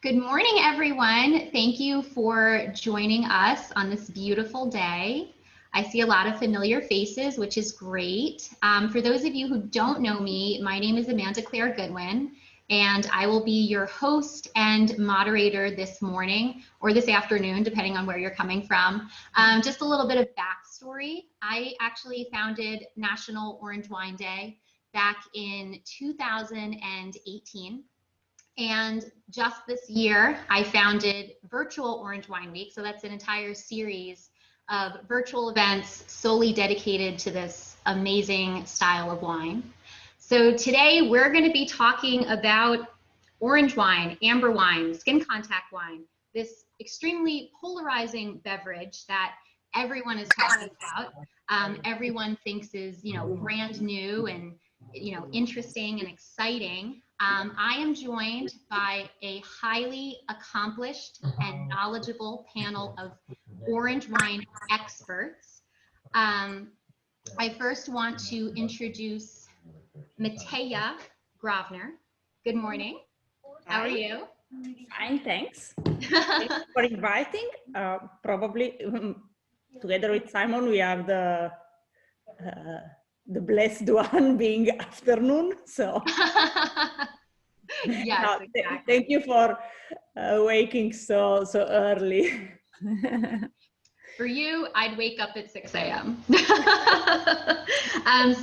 Good morning, everyone. Thank you for joining us on this beautiful day. I see a lot of familiar faces, which is great. For those of you who don't know me, my name is Amanda Claire Goodwin, and I will be your host and moderator this morning or this afternoon, depending on where you're coming from. Just a little bit of backstory. I actually founded National Orange Wine Day back in 2018. And just this year, I founded Virtual Orange Wine Week. So that's an entire series of virtual events solely dedicated to this amazing style of wine. So today we're going to be talking about orange wine, amber wine, skin contact wine, this extremely polarizing beverage that everyone is talking about. Everyone thinks is, brand new and, interesting and exciting. I am joined by a highly accomplished and knowledgeable panel of orange wine experts. I first want to introduce Mateja Gravner. Good morning. How are you? Fine, thanks. Thanks for inviting. Probably together with Simon, we have the blessed one being afternoon. So yes, exactly. Thank you for waking so early. For you, I'd wake up at 6 a.m.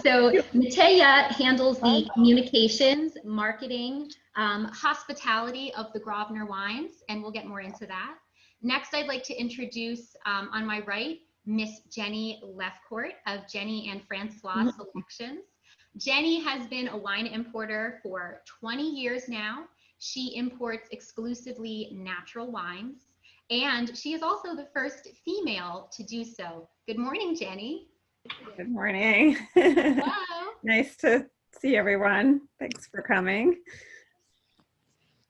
So Mateja handles the communications, marketing, hospitality of the Gravner wines, and we'll get more into that. Next, I'd like to introduce, on my right, Miss Jenny Lefcourt of Jenny and Francois Selections. Jenny has been a wine importer for 20 years now. She imports exclusively natural wines, and she is also the first female to do so. Good morning, Jenny. Good morning. Hello. Nice to see everyone. Thanks for coming.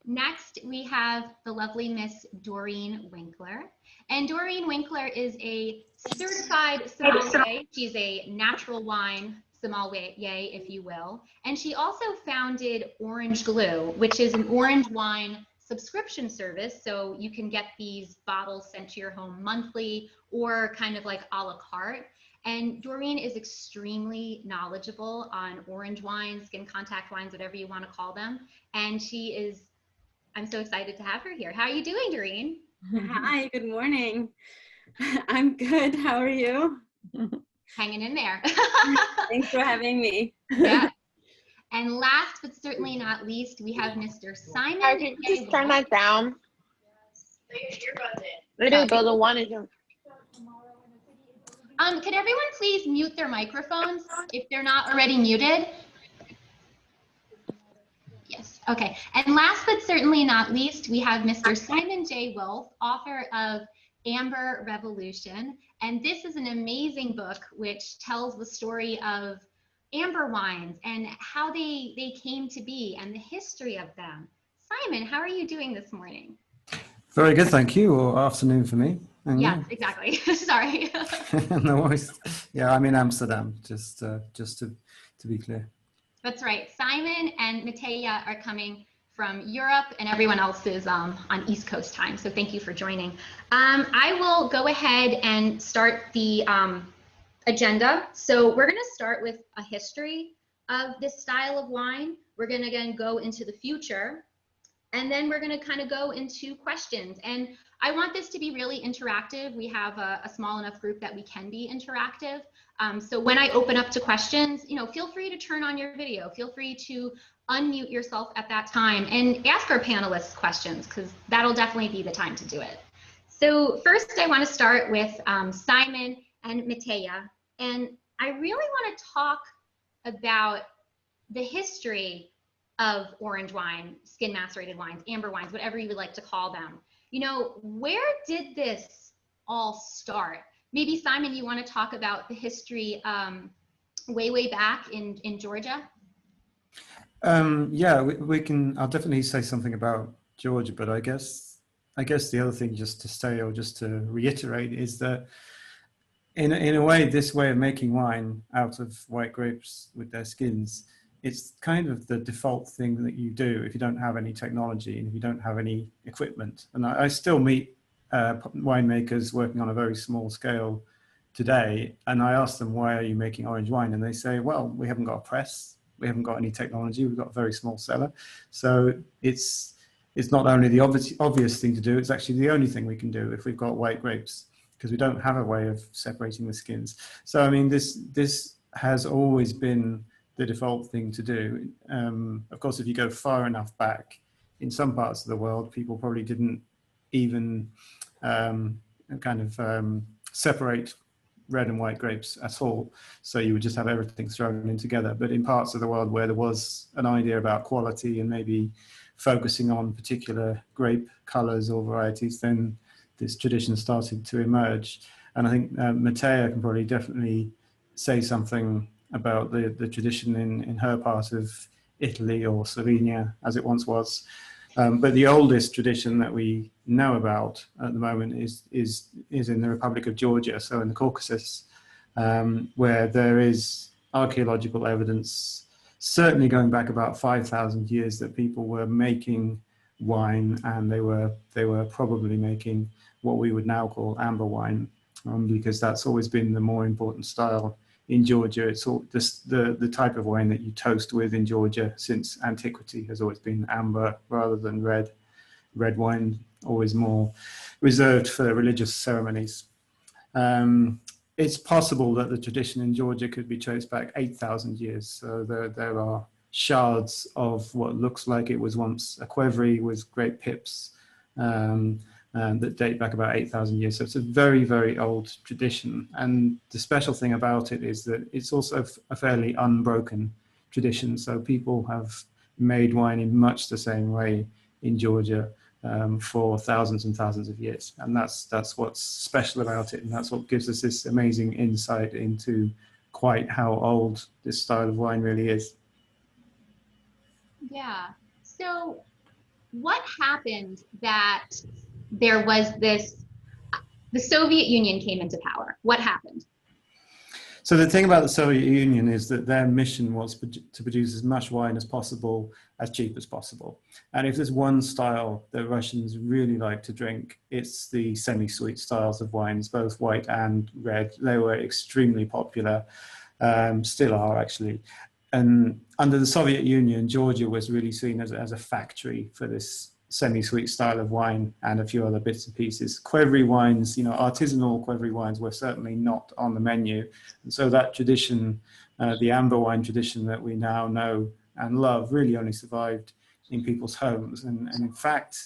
Next, we have the lovely Miss Doreenwinkler. And Doreenwinkler is a certified sommelier. She's a natural wine sommelier, if you will. And she also founded Orange Glue, which is an orange wine subscription service. So you can get these bottles sent to your home monthly or kind of like a la carte. And Doreen is extremely knowledgeable on orange wines, skin contact wines, whatever you want to call them. And I'm so excited to have her here. How are you doing, Doreen? Hi, good morning. I'm good. How are you? Hanging in there. Thanks for having me. Yeah. And last but certainly not least, we have Mr. Simon. Can you just turn that down? Literally, the one is. Could everyone please mute their microphones if they're not already muted? Yes. Okay. And last but certainly not least, we have Mr. Simon J. Woolf, author of Amber Revolution. And this is an amazing book which tells the story of amber wines and how they came to be and the history of them. Simon, how are you doing this morning? Very good, thank you. Or afternoon for me. And yes, exactly. Sorry. No worries. Yeah, I'm in Amsterdam, just to be clear. That's right. Simon and Mateja are coming from Europe, and everyone else is on East Coast time. So thank you for joining. I will go ahead and start the agenda. So we're going to start with a history of this style of wine. We're going to again go into the future, and then we're going to kind of go into questions. And I want this to be really interactive. We have a small enough group that we can be interactive. So when I open up to questions, feel free to turn on your video. Feel free to unmute yourself at that time and ask our panelists questions, because that'll definitely be the time to do it. So first, I want to start with Simon and Mateja. And I really want to talk about the history of orange wine, skin macerated wines, amber wines, whatever you would like to call them. Where did this all start? Maybe Simon, you want to talk about the history way back in Georgia? Yeah, we can. I'll definitely say something about Georgia, but I guess the other thing just to say or just to reiterate is that in a way, this way of making wine out of white grapes with their skins, it's kind of the default thing that you do if you don't have any technology and if you don't have any equipment. And I still meet winemakers working on a very small scale today, and I ask them, why are you making orange wine? And they say, well, we haven't got a press, we haven't got any technology, we've got a very small cellar. So it's not only the obvious thing to do, it's actually the only thing we can do if we've got white grapes, because we don't have a way of separating the skins. So I mean, this has always been the default thing to do. Of course, if you go far enough back, in some parts of the world, people probably didn't even separate red and white grapes at all. So you would just have everything thrown in together. But in parts of the world where there was an idea about quality and maybe focusing on particular grape colors or varieties, then this tradition started to emerge. And I think Mateja can probably definitely say something about the tradition in her part of Italy, or Slovenia as it once was. But the oldest tradition that we know about at the moment is in the Republic of Georgia, so in the Caucasus, where there is archaeological evidence, certainly going back about 5,000 years, that people were making wine, and they were probably making what we would now call amber wine, because that's always been the more important style in Georgia. It's all the type of wine that you toast with in Georgia since antiquity has always been amber rather than red. Red wine always more reserved for religious ceremonies. It's possible that the tradition in Georgia could be traced back 8,000 years. So there are shards of what looks like it was once a qvevri with grape pips, that date back about 8,000 years. So it's a very, very old tradition. And the special thing about it is that it's also a fairly unbroken tradition. So people have made wine in much the same way in Georgia for thousands and thousands of years. And that's what's special about it. And that's what gives us this amazing insight into quite how old this style of wine really is. Yeah. So what happened that there was the Soviet Union came into power? What happened? So the thing about the Soviet Union is that their mission was to produce as much wine as possible, as cheap as possible. And if there's one style that Russians really like to drink, it's the semi-sweet styles of wines, both white and red. They were extremely popular, still are actually. And under the Soviet Union, Georgia was really seen as a factory for this semi-sweet style of wine and a few other bits and pieces. Qvevri wines, artisanal qvevri wines were certainly not on the menu. And so that tradition, the amber wine tradition that we now know and love, really only survived in people's homes. And in fact,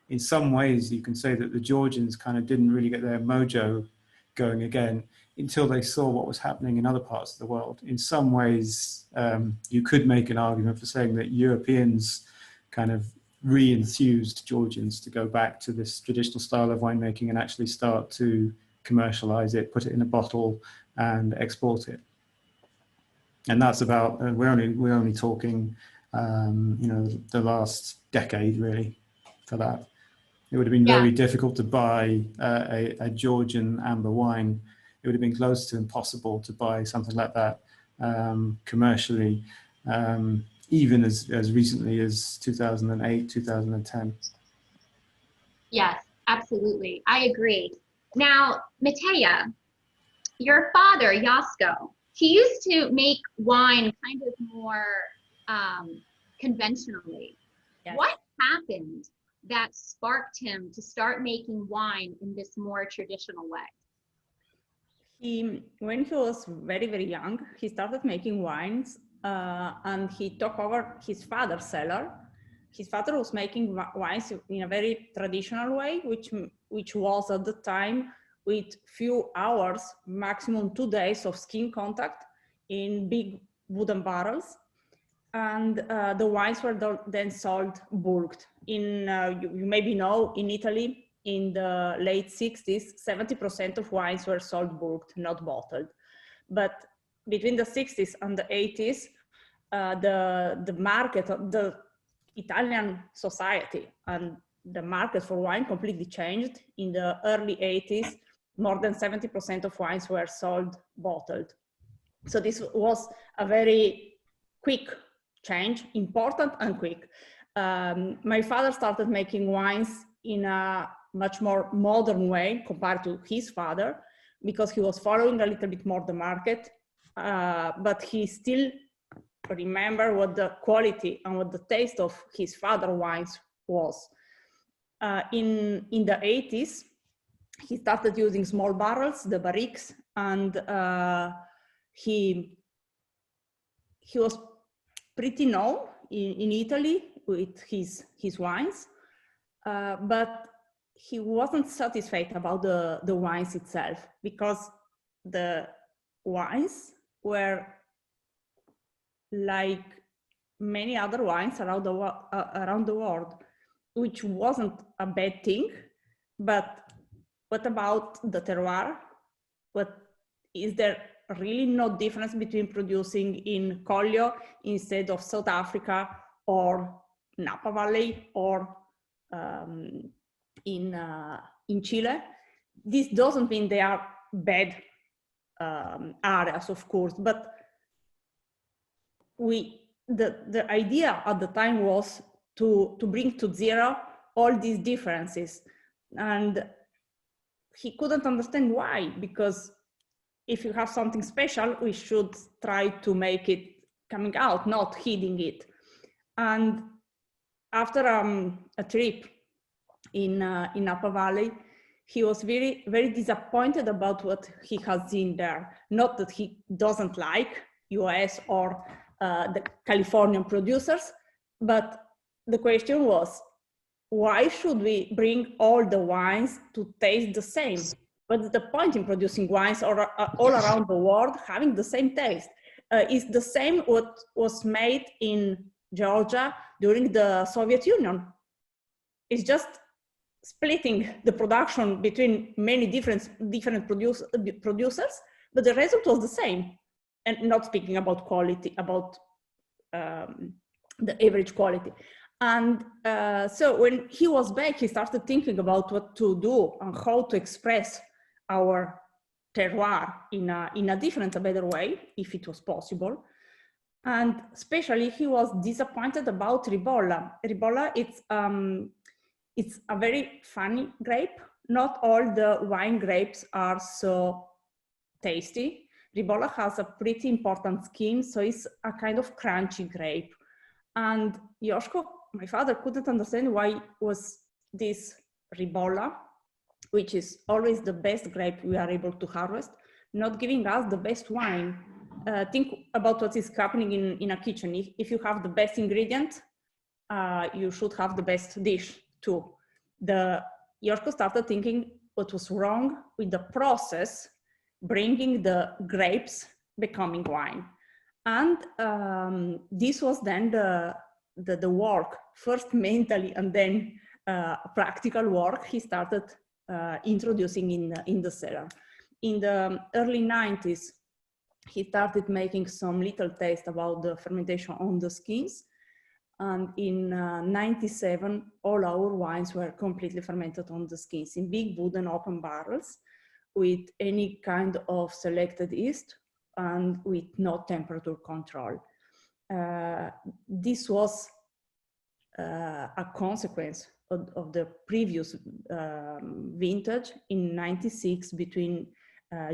in some ways, you can say that the Georgians kind of didn't really get their mojo going again until they saw what was happening in other parts of the world. In some ways, you could make an argument for saying that Europeans kind of re-enthused Georgians to go back to this traditional style of winemaking and actually start to commercialize it, put it in a bottle and export it. And that's about, we're only talking, the last decade really for that. It would have been very difficult to buy a Georgian amber wine. It would have been close to impossible to buy something like that commercially, even as recently as 2008, 2010. Yes, absolutely. I agree. Now, Mateja, your father, Jasko, he used to make wine kind of more conventionally. Yes. What happened that sparked him to start making wine in this more traditional way? When he was very, very young, he started making wines and he took over his father's cellar. His father was making wines in a very traditional way, which was at the time with few hours, maximum 2 days of skin contact in big wooden barrels. And the wines were then sold bulked. You maybe know, in Italy, in the late 60s, 70% of wines were sold bulked, not bottled. But between the 60s and the 80s, the market, the Italian society and the market for wine completely changed. In the early 80s, more than 70% of wines were sold bottled. So this was a very quick change, important and quick. My father started making wines in a much more modern way compared to his father, because he was following a little bit more the market, but he still remember what the quality and what the taste of his father wines was. In the 80s, he started using small barrels, the barriques, and he was pretty known in Italy with his wines, but he wasn't satisfied about the wines itself, because the wines were like many other wines around the world, which wasn't a bad thing. But what about the terroir? Is there really no difference between producing in Collio instead of South Africa or Napa Valley or in Chile? This doesn't mean they are bad areas, of course, but the idea at the time was to bring to zero all these differences, and he couldn't understand why, because if you have something special, we should try to make it coming out, not hiding it. And after a trip in Napa Valley, he was very, very disappointed about what he has seen there. Not that he doesn't like US or the Californian producers, but the question was, why should we bring all the wines to taste the same? What's the point in producing wines all around the world having the same taste? It's the same what was made in Georgia during the Soviet Union. It's just splitting the production between many different producers, but the result was the same. And not speaking about quality, about the average quality. And so when he was back, he started thinking about what to do and how to express our terroir in a different, a better way, if it was possible. And especially he was disappointed about Ribolla. Ribolla, it's a very funny grape. Not all the wine grapes are so tasty. Ribolla has a pretty important skin, so it's a kind of crunchy grape. And Josko, my father, couldn't understand why was this Ribolla, which is always the best grape we are able to harvest, not giving us the best wine. Think about what is happening in a kitchen. If you have the best ingredient, you should have the best dish too. Josko started thinking what was wrong with the process, bringing the grapes becoming wine. And this was then the work, first mentally and then practical work he started introducing in the cellar. In the early 90s, he started making some little taste about the fermentation on the skins. And in 97, all our wines were completely fermented on the skins in big wooden open barrels with any kind of selected yeast and with no temperature control. This was a consequence of the previous vintage in 96. Between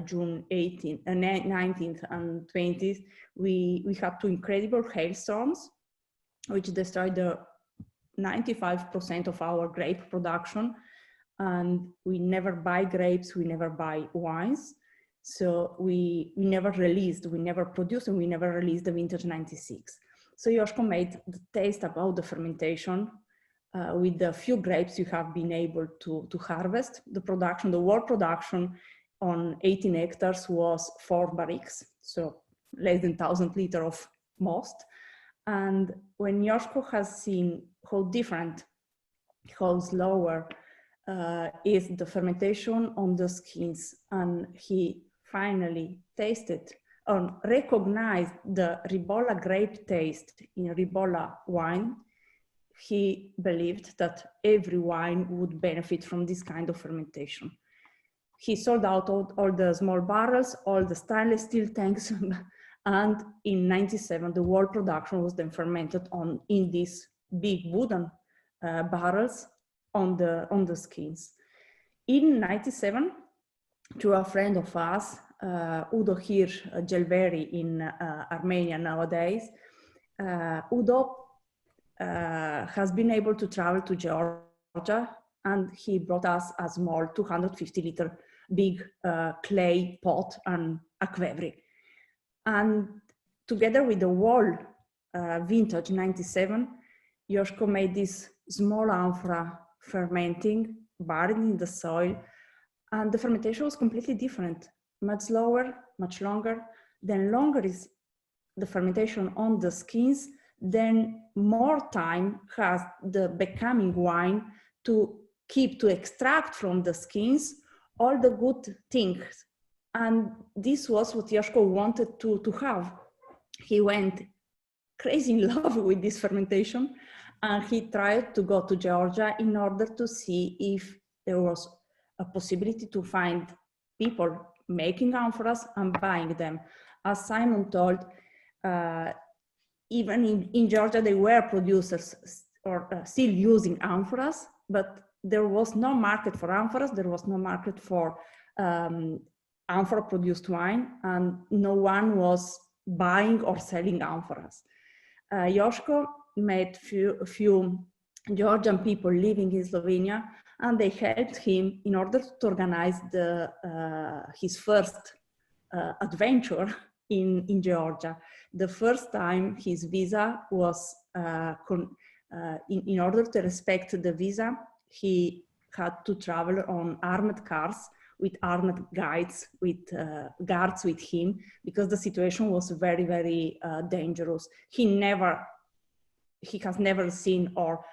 June 19th and 20th, we had two incredible hailstorms, which destroyed the 95% of our grape production. And we never buy grapes, we never buy wines. So we never released, we never produced, and we never released the vintage 96. So Josko made the taste about the fermentation with the few grapes you have been able to harvest. The production, the world production on 18 hectares was 4 barriques, so less than 1,000 liters of most. And when Josko has seen how different, how slower is the fermentation on the skins, and he finally tasted and recognized the Ribolla grape taste in Ribolla wine, he believed that every wine would benefit from this kind of fermentation. he sold out all the small barrels, all the stainless steel tanks, and in 97, the whole production was then fermented in these big wooden barrels on the skins. In 97, to a friend of us, Udo here, Gelveri in Armenia nowadays, Udo has been able to travel to Georgia, and he brought us a small 250-liter big clay pot and a qvevri. And together with the whole vintage 97, Josko made this small amphora fermenting, buried in the soil, and the fermentation was completely different, much slower, much longer. Then longer is the fermentation on the skins, then more time has the becoming wine to extract from the skins all the good things. And this was what Josko wanted to have. He went crazy in love with this fermentation, and he tried to go to Georgia in order to see if there was a possibility to find people making amphoras and buying them. As Simon told, even in Georgia, they were producers or still using amphoras, but there was no market for amphoras, there was no market for amphora-produced wine, and no one was buying or selling amphoras. Josko met few Georgian people living in Slovenia, and they helped him in order to organize his first adventure in Georgia. The first time his visa was, in order to respect the visa, he had to travel on armored cars with armored guides, with guards with him, because the situation was very, very dangerous. He has never seen or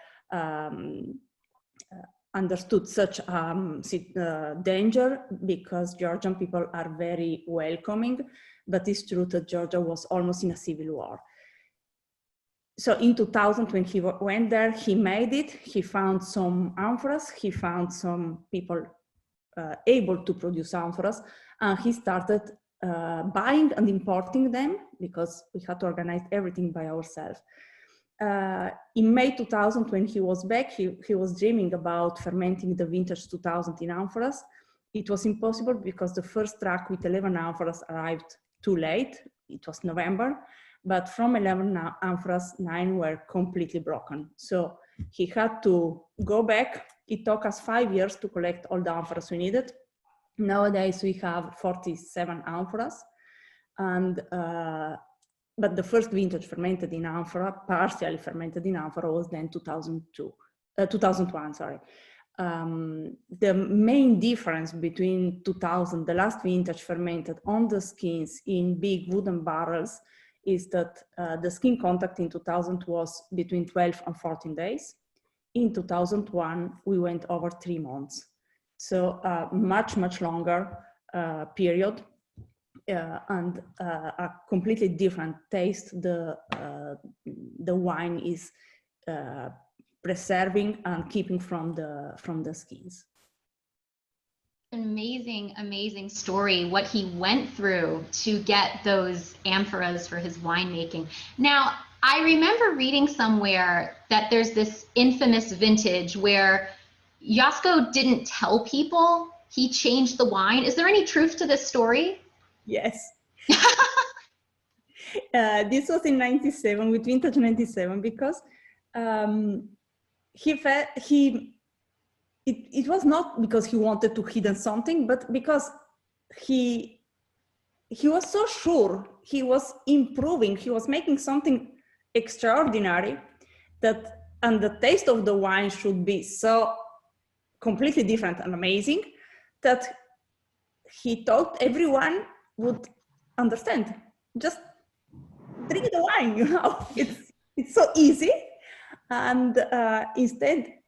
understood such danger, because Georgian people are very welcoming, but it's true that Georgia was almost in a civil war. So in 2000, when he went there, he made it. He found some amphoras. He found some people able to produce amphoras, and he started buying and importing them, because we had to organize everything by ourselves. In May 2000, when he was back, he was dreaming about fermenting the vintage 2000 in amphoras. It was impossible because the first truck with 11 amphoras arrived too late. It was November, but from 11 amphoras, 9 were completely broken. So he had to go back. It took us 5 years to collect all the amphoras we needed. Nowadays, we have 47 amphoras, and but the first vintage fermented in amphora, partially fermented in amphora, was then 2001, sorry. The main difference between 2000, the last vintage fermented on the skins in big wooden barrels, is that the skin contact in 2000 was between 12 and 14 days. In 2001, we went over 3 months. So much, much longer period. And a completely different taste the wine is preserving and keeping from the skins. Amazing, amazing story, what he went through to get those amphoras for his winemaking. Now, I remember reading somewhere that there's this infamous vintage where Josko didn't tell people he changed the wine. Is there any truth to this story? Yes. This was in 97, with vintage 97, because it was not because he wanted to hide something, but because he was so sure he was improving, he was making something extraordinary, and the taste of the wine should be so completely different and amazing, that he thought everyone would understand. Just drink the wine, you know. It's so easy, and instead,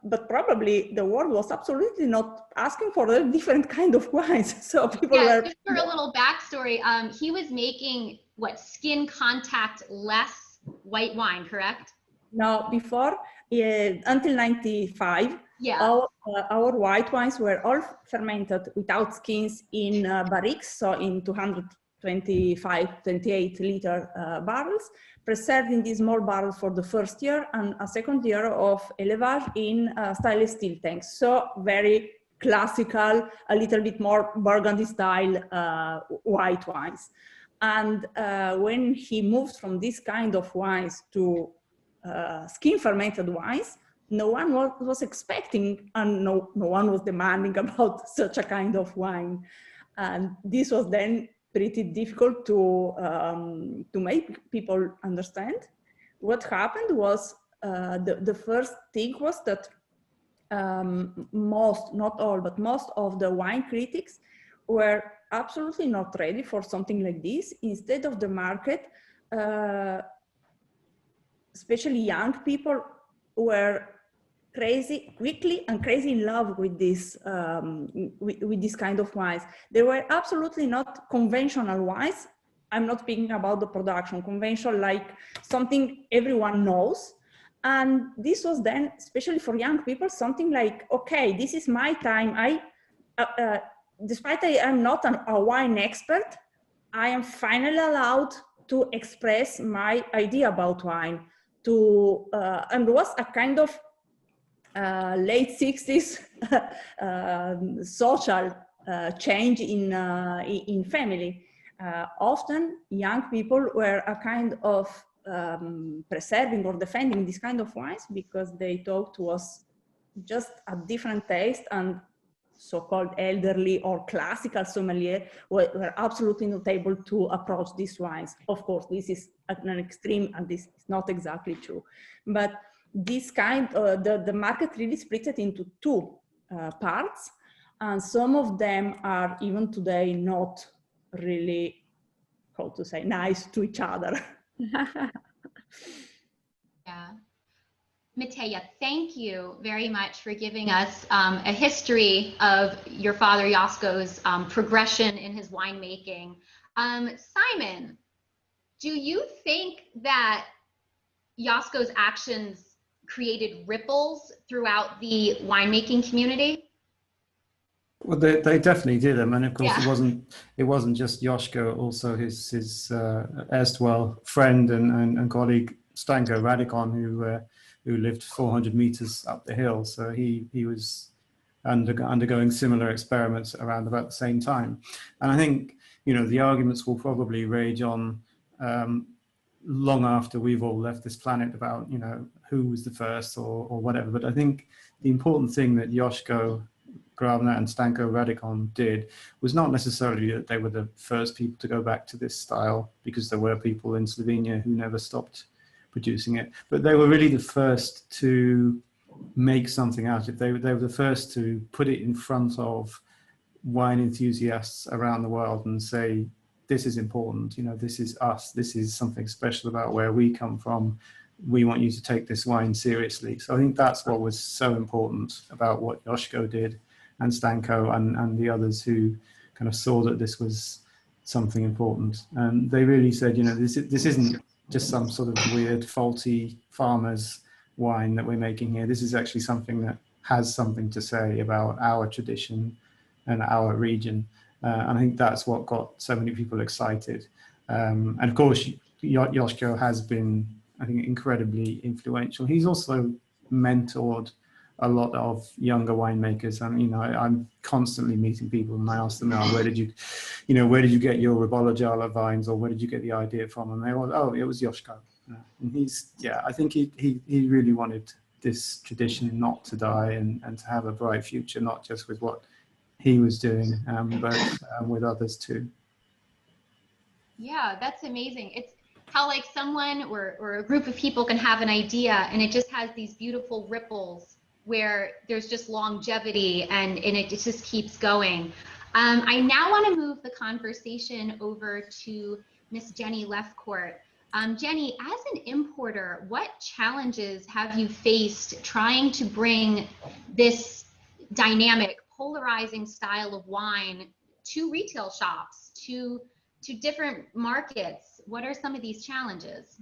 but probably the world was absolutely not asking for a different kind of wines. So people were. Just for a little backstory, he was making skin contact less white wine, correct? No, before until 95, Yeah. Our white wines were all fermented without skins in barriques, so in 225, 28 liter barrels, preserved in these small barrels for the first year, and a second year of élevage in stainless steel tanks. So very classical, a little bit more Burgundy style white wines. And when he moved from this kind of wines to skin fermented wines, no one was expecting, and no one was demanding about such a kind of wine. And this was then pretty difficult to make people understand. What happened was the first thing was that most, not all, but most of the wine critics were absolutely not ready for something like this. Instead of the market, especially young people were quickly crazy in love with this, with this kind of wines. They were absolutely not conventional wines. I'm not speaking about the production, conventional, like something everyone knows. And this was then, especially for young people, something like, okay, this is my time. Despite I am not a wine expert, I am finally allowed to express my idea about wine. And was a kind of late 60s social change in family. Often young people were a kind of preserving or defending this kind of wines because they thought was just a different taste, and so-called elderly or classical sommelier were absolutely not able to approach these wines. Of course, this is an extreme, and this is not exactly true. But this kind, the market really split it into two parts, and some of them are even today not really, how to say, nice to each other. Yeah. Mateja, thank you very much for giving us a history of your father Josko's progression in his winemaking. Simon, do you think that Josko's actions created ripples throughout the winemaking community? Well, they definitely did. I mean, of course, Yeah. it wasn't just Josko. Also, his erstwhile friend and colleague Stanko Radikon, who lived 400 meters up the hill. So he was undergoing similar experiments around about the same time. And I think, you know, the arguments will probably rage on long after we've all left this planet about, you know, who was the first or whatever. But I think the important thing that Josko Gravner and Stanko Radikon did was not necessarily that they were the first people to go back to this style, because there were people in Slovenia who never stopped producing it, but they were really the first to make something out of it. They were the first to put it in front of wine enthusiasts around the world and say, this is important, you know, this is us, this is something special about where we come from. We want you to take this wine seriously. So I think that's what was so important about what Josko did, and Stanko and the others who kind of saw that this was something important. And they really said, you know, this isn't just some sort of weird, faulty farmer's wine that we're making here. This is actually something that has something to say about our tradition and our region. And I think that's what got so many people excited. And of course, Josko has been, I think, incredibly influential. He's also mentored a lot of younger winemakers. I mean, you know, I'm constantly meeting people, and I ask them, now, where did you get your Ribologgiala vines, or where did you get the idea from? And they all, oh, it was Josko. And he's, yeah, I think he really wanted this tradition not to die and to have a bright future, not just with what he was doing, but with others too. Yeah, that's amazing. It's how like someone or a group of people can have an idea and it just has these beautiful ripples where there's just longevity and it just keeps going. I now want to move the conversation over to Miss Jenny Lefcourt. Jenny, as an importer, what challenges have you faced trying to bring this dynamic, polarizing style of wine to retail shops, to different markets? What are some of these challenges?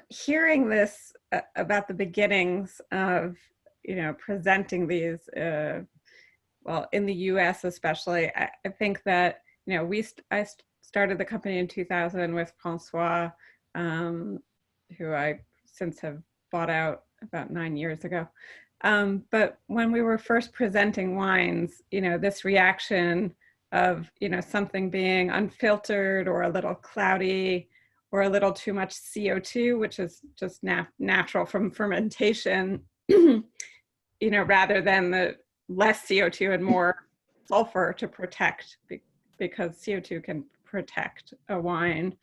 Hearing this about the beginnings of presenting these, well, in the US especially, I think that, I started the company in 2000 with Francois, who I since have bought out about 9 years ago. But when we were first presenting wines, this reaction of, something being unfiltered or a little cloudy or a little too much CO2, which is just natural from fermentation, rather than the less CO2 and more sulfur to protect, because CO2 can protect a wine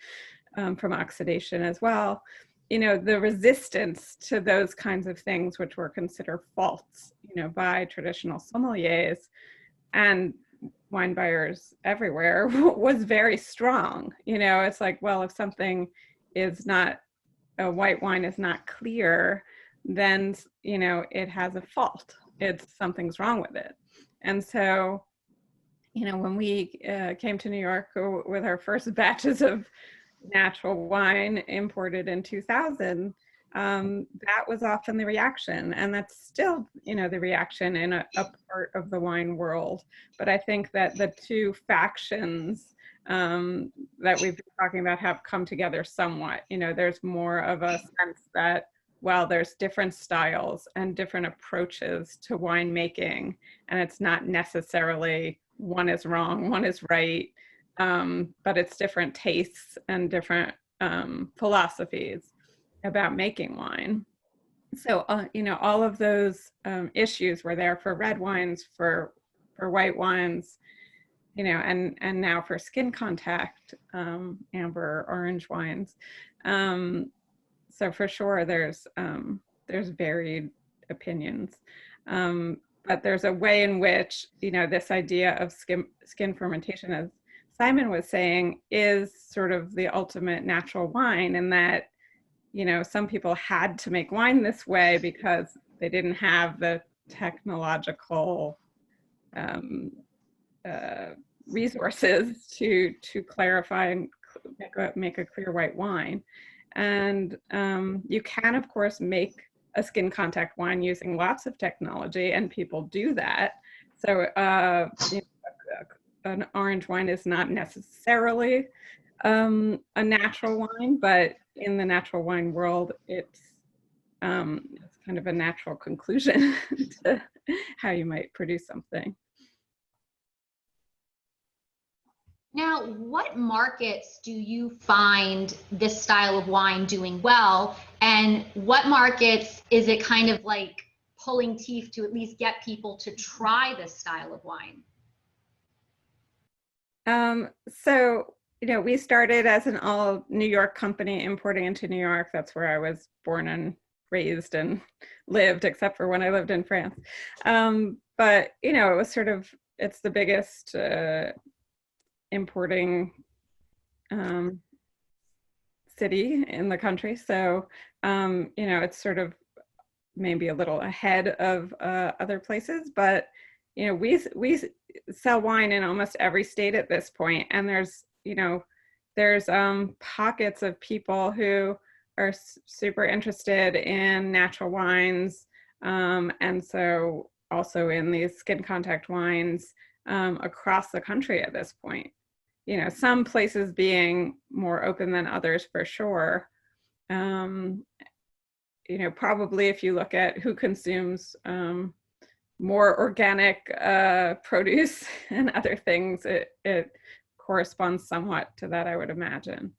from oxidation as well. The resistance to those kinds of things, which were considered faults, by traditional sommeliers and wine buyers everywhere, was very strong. It's like, well, if something is not, a white wine is not clear, then, it has a fault. Something's wrong with it. And so, when we came to New York with our first batches of natural wine imported in 2000, that was often the reaction, and that's still, the reaction in a part of the wine world. But I think that the two factions that we've been talking about have come together somewhat. There's more of a sense that, well, there's different styles and different approaches to winemaking, and it's not necessarily one is wrong, one is right, but it's different tastes and different philosophies about making wine. So, all of those issues were there for red wines, for white wines, and now for skin contact, amber, orange wines. So for sure, there's varied opinions, but there's a way in which, this idea of skin fermentation, as Simon was saying, is sort of the ultimate natural wine, and that, some people had to make wine this way because they didn't have the technological resources to clarify and make a clear white wine. And you can, of course, make a skin contact wine using lots of technology, and people do that. So an orange wine is not necessarily a natural wine, but in the natural wine world, it's kind of a natural conclusion to how you might produce something. Now, what markets do you find this style of wine doing well? And what markets is it kind of like pulling teeth to at least get people to try this style of wine? So, we started as an all New York company importing into New York. That's where I was born and raised and lived, except for when I lived in France. But, it was sort of, it's the biggest importing city in the country. So, it's sort of maybe a little ahead of other places, but, we sell wine in almost every state at this point. And there's pockets of people who are super interested in natural wines. And so also in these skin contact wines across the country at this point. Some places being more open than others for sure. Probably if you look at who consumes more organic produce and other things, it corresponds somewhat to that, I would imagine.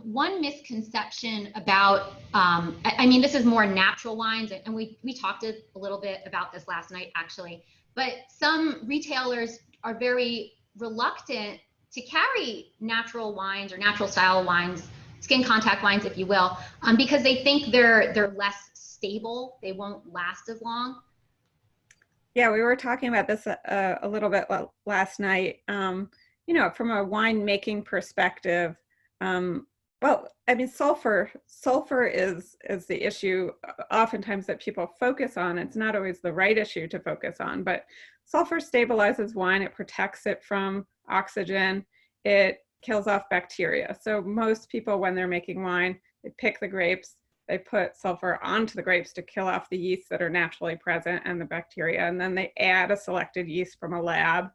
One misconception about, I mean, this is more natural wines, and we talked a little bit about this last night, actually, but some retailers are very reluctant to carry natural wines or natural style wines, skin contact wines, if you will, because they think they're less stable, they won't last as long. Yeah, we were talking about this a little bit last night. From a winemaking perspective, well, I mean, sulfur is the issue oftentimes that people focus on. It's not always the right issue to focus on, but sulfur stabilizes wine. It protects it from oxygen. It kills off bacteria. So most people, when they're making wine, they pick the grapes, they put sulfur onto the grapes to kill off the yeasts that are naturally present and the bacteria, and then they add a selected yeast from a lab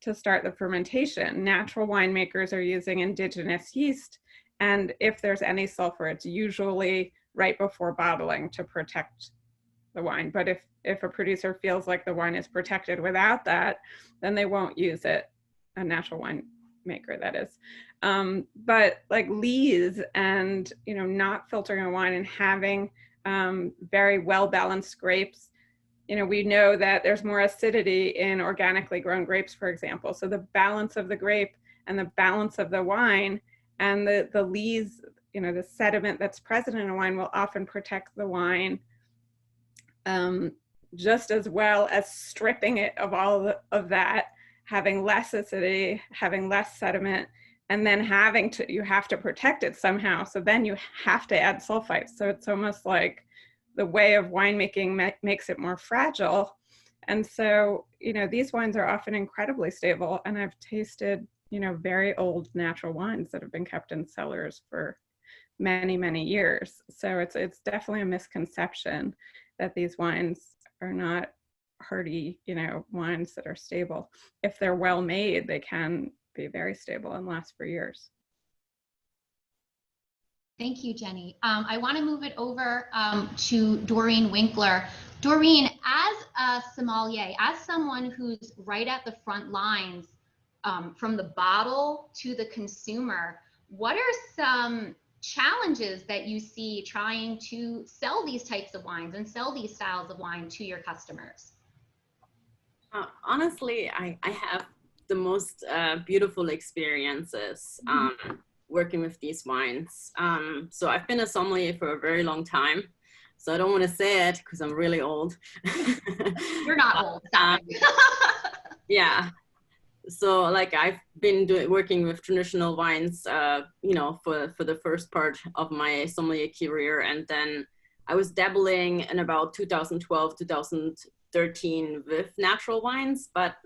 to start the fermentation. Natural winemakers are using indigenous yeast, and if there's any sulfur, it's usually right before bottling to protect the wine. But if a producer feels like the wine is protected without that, then they won't use it, a natural winemaker, that is. But like lees and, you know, not filtering a wine and having very well-balanced grapes, you know, we know that there's more acidity in organically grown grapes, for example. So the balance of the grape and the balance of the wine and the lees, you know, the sediment that's present in a wine will often protect the wine just as well as stripping it of all of that, having less acidity, having less sediment, and then you have to protect it somehow. So then you have to add sulfites. So it's almost like the way of winemaking makes it more fragile. And so, you know, these wines are often incredibly stable. And I've tasted, you know, very old natural wines that have been kept in cellars for many, many years. So it's definitely a misconception that these wines are not hearty, you know, wines that are stable. If they're well made, they can be very stable and last for years. Thank you, Jenny. I want to move it over to Doreen Winkler. Doreen, as a sommelier, as someone who's right at the front lines from the bottle to the consumer, what are some challenges that you see trying to sell these types of wines and sell these styles of wine to your customers? Honestly, I have the most beautiful experiences working with these wines. So I've been a sommelier for a very long time. So I don't want to say it because I'm really old. You're not old. Yeah. So like I've been working with traditional wines, you know, for the first part of my sommelier career. And then I was dabbling in about 2012, 2013 with natural wines. But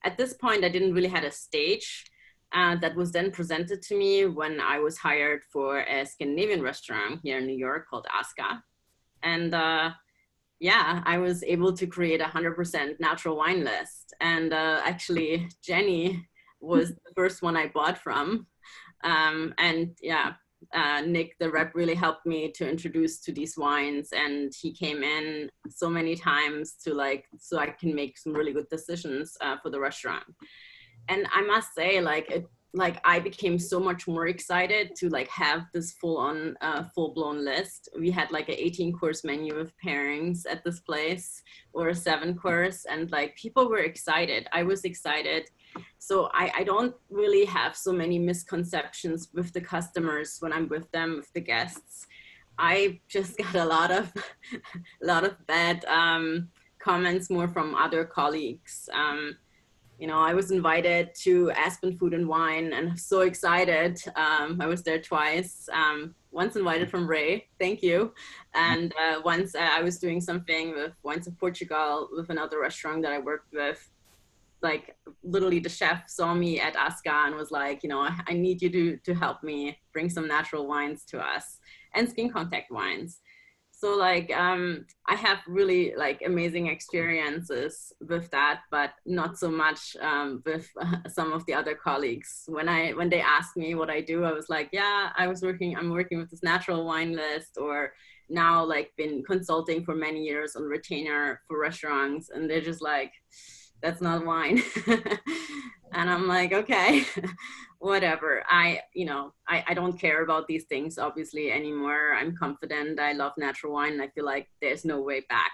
at this point, I didn't really have a stage that was then presented to me when I was hired for a Scandinavian restaurant here in New York called Aska. And yeah, I was able to create 100% natural wine list. And actually, Jenny was the first one I bought from. And yeah, Nick, the rep, really helped me to introduce to these wines. And he came in so many times to so I can make some really good decisions for the restaurant. And I must say, I became so much more excited to have this full-blown list. We had an 18-course menu of pairings at this place, or a 7-course, and people were excited. I was excited. So I don't really have so many misconceptions with the customers when I'm with them, with the guests. I just got a lot of bad comments more from other colleagues. You know, I was invited to Aspen Food and Wine, and I'm so excited. I was there twice. Once invited from Ray, thank you. And once I was doing something with Wines of Portugal with another restaurant that I worked with. Literally the chef saw me at Aska and was like, you know, I need you to help me bring some natural wines to us, and skin contact wines. So I have really amazing experiences with that, but not so much with some of the other colleagues. When they asked me what I do, I was like, yeah, I'm working with this natural wine list, or now been consulting for many years on retainer for restaurants. And they're just like, that's not wine. And I'm like, okay, whatever. I don't care about these things obviously anymore. I'm confident. I love natural wine, and I feel like there's no way back.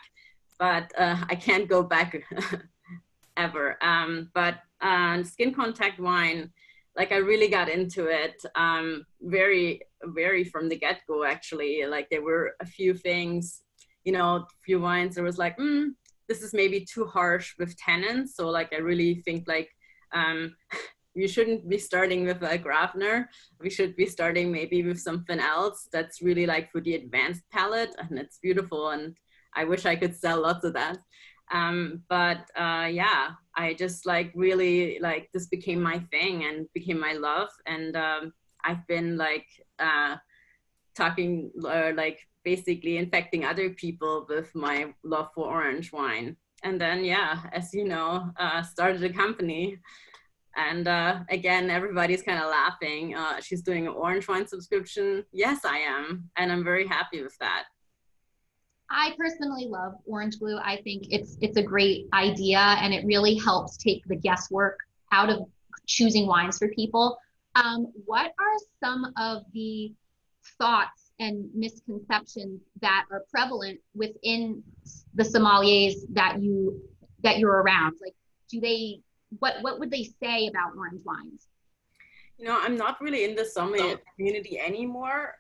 But I can't go back ever. But skin contact wine, I really got into it very, very from the get-go, actually. There were a few things, you know, a few wines that was this is maybe too harsh with tannins. So I really think you shouldn't be starting with a Gravner. We should be starting maybe with something else that's really for the advanced palate, and it's beautiful. And I wish I could sell lots of that. Yeah, I just really this became my thing and became my love. And I've been talking basically infecting other people with my love for orange wine. And then, yeah, as you know, started a company. And again, everybody's kind of laughing. She's doing an orange wine subscription. Yes, I am. And I'm very happy with that. I personally love Orange Glue. I think it's a great idea, and it really helps take the guesswork out of choosing wines for people. What are some of the thoughts and misconceptions that are prevalent within the sommeliers that you're around? Like, what would they say about orange wines? You know, I'm not really in the sommelier community anymore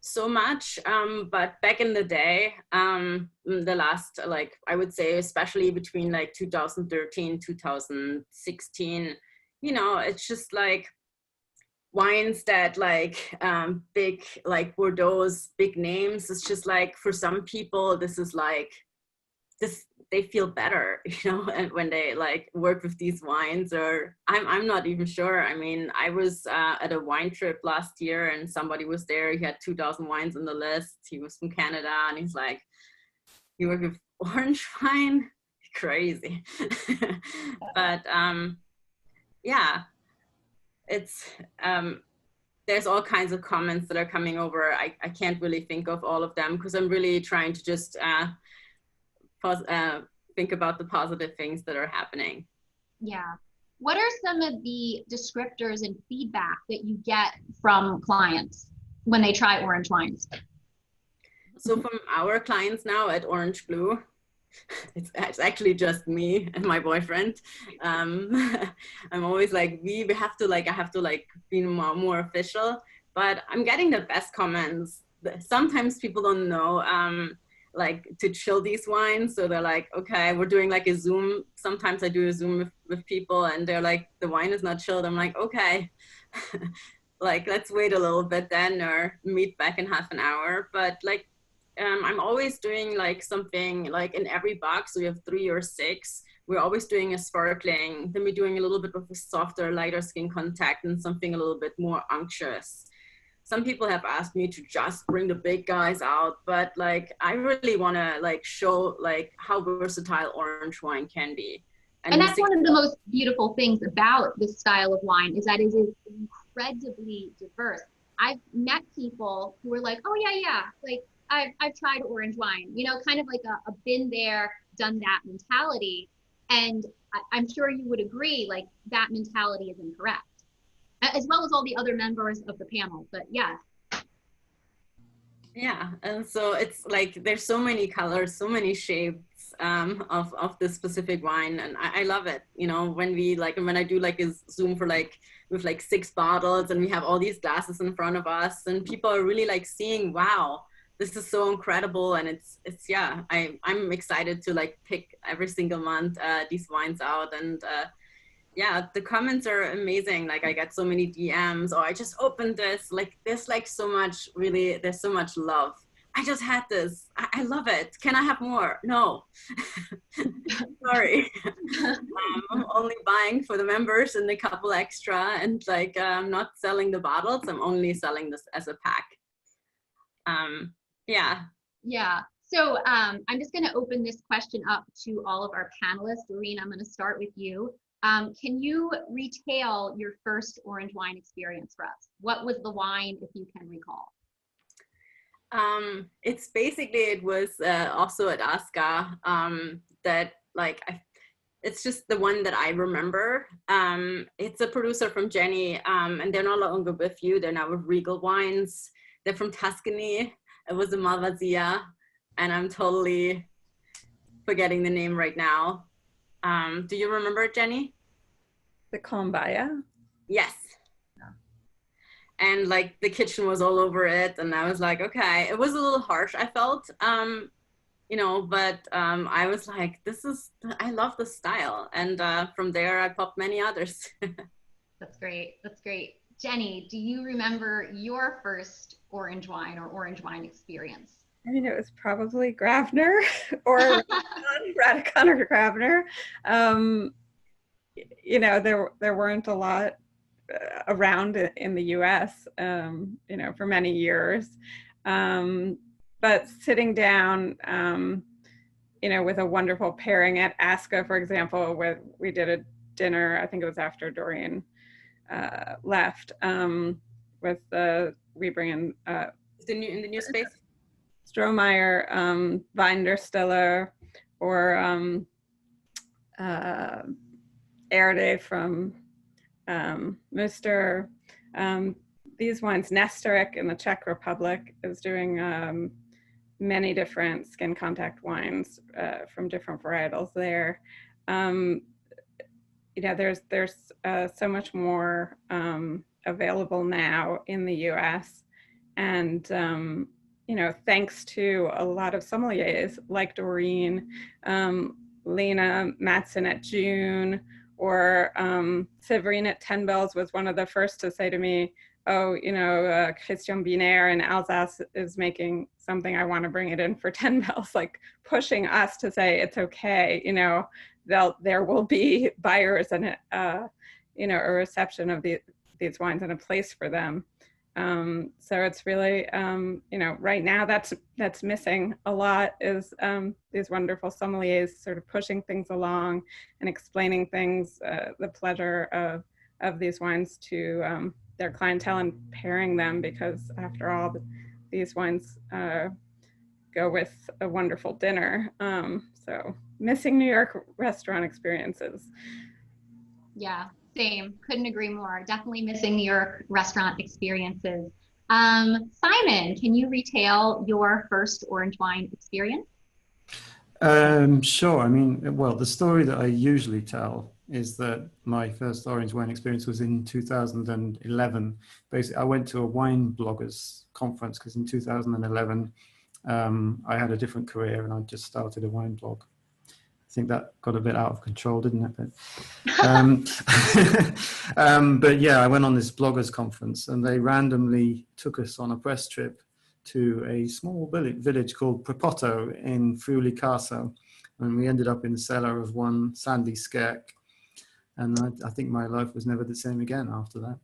so much, but back in the day, the last, like, I would say, especially between like 2013, 2016, you know, it's just like wines that like big, like Bordeaux's big names. It's just like, for some people, this is like, they feel better, you know, and when they like work with these wines, or I'm not even sure. I mean, I was at a wine trip last year, and somebody was there. He had 2,000 wines on the list. He was from Canada, and he's like, "You work with orange wine? Crazy." But yeah, it's there's all kinds of comments that are coming over. I can't really think of all of them, because I'm really trying to just think about the positive things that are happening. Yeah. What are some of the descriptors and feedback that you get from clients when they try orange wines? So from our clients now at Orange Glue, it's actually just me and my boyfriend. I'm always like, we have to like, I have to like be more official, but I'm getting the best comments. Sometimes people don't know like to chill these wines. So they're like, okay, we're doing like a Zoom. Sometimes I do a Zoom with people, and they're like, the wine is not chilled. I'm like, okay, like, let's wait a little bit then, or meet back in half an hour. But like, I'm always doing like something like in every box. So we have 3 or 6. We're always doing a sparkling. Then we're doing a little bit of a softer, lighter skin contact, and something a little bit more unctuous. Some people have asked me to just bring the big guys out, but like, I really want to like show like how versatile orange wine can be. And that's one of the most beautiful things about this style of wine, is that it is incredibly diverse. I've met people who are like, oh yeah, like I've tried orange wine, you know, kind of like a been there, done that mentality. And I'm sure you would agree, like, that mentality is incorrect, as well as all the other members of the panel. But yeah. Yeah, and so it's like, there's so many colors, so many shapes of this specific wine, and I love it. You know, when we like, when I do like a Zoom for like, with like 6 bottles, and we have all these glasses in front of us, and people are really like seeing, wow, this is so incredible. And it's yeah, I'm excited to like pick every single month these wines out. And yeah, the comments are amazing. Like, I get so many DMs, I just opened this, like, there's like so much, really, there's so much love. I just had this, I love it. Can I have more? No. Sorry. I'm only buying for the members and a couple extra, and like, I'm not selling the bottles. I'm only selling this as a pack. Yeah. So I'm just going to open this question up to all of our panelists. Doreen, I'm going to start with you. Can you retail your first orange wine experience for us? What was the wine, if you can recall? It's basically, it was also at Aska, that like, it's just the one that I remember. It's a producer from Jenny, and they're no longer with you. They're now with Regal Wines. They're from Tuscany. It was a Malvasia, and I'm totally forgetting the name right now. Do you remember it, Jenny? The Combaya? Yes. Yeah. And like, the kitchen was all over it, and I was like, okay, it was a little harsh, I felt, you know, but I was like, I love the style. And from there, I popped many others. That's great. That's great. Jenny, do you remember your first orange wine or orange wine experience? I mean, it was probably Gravner or Radicon or Gravner. You know, there weren't a lot around in the US, you know, for many years. but sitting down, you know, with a wonderful pairing at Asca, for example, where we did a dinner, I think it was after Doreen left, with we bring in in the new space? Strohmeyer, Weinderstiller, or Erde from Münster. These wines, Nesterik in the Czech Republic is doing many different skin contact wines from different varietals there. You know, there's so much more available now in the US, and you know, thanks to a lot of sommeliers like Doreen, Lena Matson at June, or Severine at 10 Bells was one of the first to say to me, oh, you know, Christian Binaire in Alsace is making something, I want to bring it in for 10 Bells, like pushing us to say it's okay, you know, there will be buyers and you know, a reception of these wines and a place for them. So it's really, you know, right now that's missing a lot, is these wonderful sommeliers sort of pushing things along and explaining things, the pleasure of these wines to their clientele and pairing them, because after all, these wines go with a wonderful dinner. So missing New York restaurant experiences. Yeah, same. Couldn't agree more. Definitely missing New York restaurant experiences. Simon, can you retail your first orange wine experience? Sure. I mean, well, the story that I usually tell is that my first orange wine experience was in 2011. Basically, I went to a wine bloggers conference because in 2011, I had a different career and I just started a wine blog. I think that got a bit out of control, didn't it? But yeah, I went on this bloggers conference and they randomly took us on a press trip to a small village called Prepoto in Friuli Caso. And we ended up in the cellar of one Sandy Skerk. And I think my life was never the same again after that.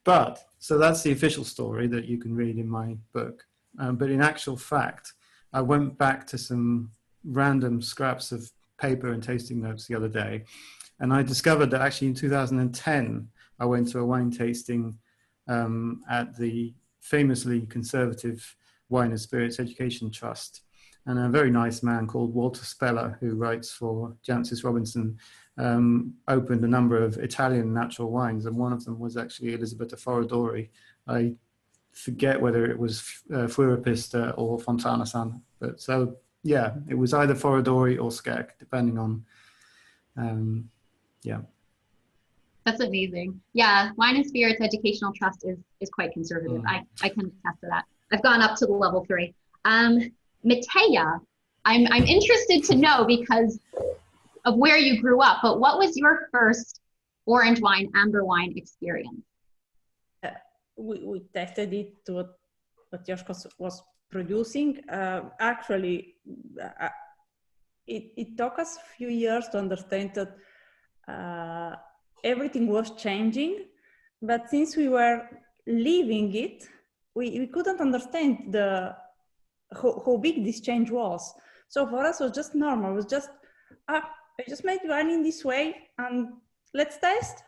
But so that's the official story that you can read in my book. But in actual fact, I went back to some random scraps of paper and tasting notes the other day, and I discovered that actually in 2010 I went to a wine tasting at the famously conservative Wine and Spirits Education Trust, and a very nice man called Walter Speller, who writes for Jancis Robinson, opened a number of Italian natural wines, and one of them was actually Elisabetta Foradori. I forget whether it was Fuorapista or Fontana San, but so yeah, it was either Foradori or Skerk, depending on, yeah. That's amazing. Yeah, Wine and Spirits Educational Trust is quite conservative. I can attest to that. I've gone up to the level 3. Mateja, I'm interested to know because of where you grew up, but what was your first orange wine, amber wine experience? We tested it to what Joshko was producing. Actually, it took us a few years to understand that everything was changing, but since we were living it, we couldn't understand how big this change was. So for us, it was just normal. It was just, I just made wine in this way and let's test.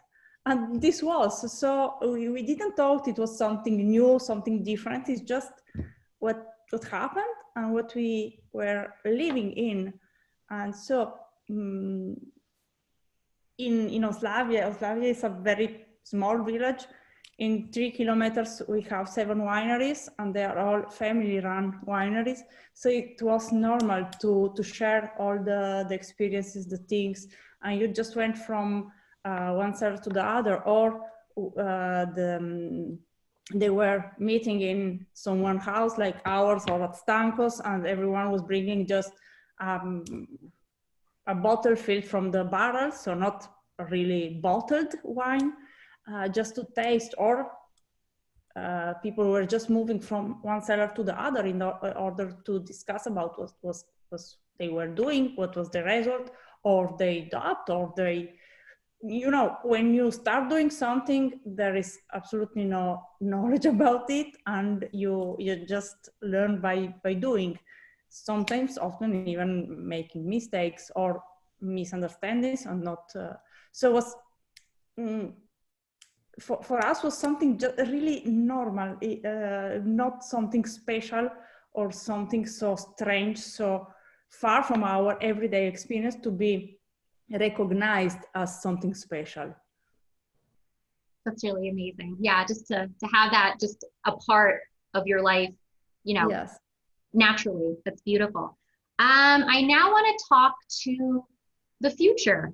And this was, so we didn't thought it was something new, something different. It's just what happened and what we were living in. And so in Oslavia is a very small village. In 3 kilometers, we have 7 wineries and they are all family-run wineries. So it was normal to share all the experiences, the things, and you just went from one cellar to the other, or they were meeting in someone's house like ours or at Stanko's, and everyone was bringing just a bottle filled from the barrel, so not really bottled wine, just to taste, or people were just moving from one cellar to the other in order to discuss about what they were doing, what was the result, or they adopt, or they you know, when you start doing something, there is absolutely no knowledge about it, and you just learn by doing. Sometimes, often even making mistakes or misunderstandings, and not. So was for us was something just really normal, not something special or something so strange, so far from our everyday experience to be recognized as something special. That's really amazing. Yeah, just to have that just a part of your life, you know, Yes. Naturally. That's beautiful. I now want to talk to the future.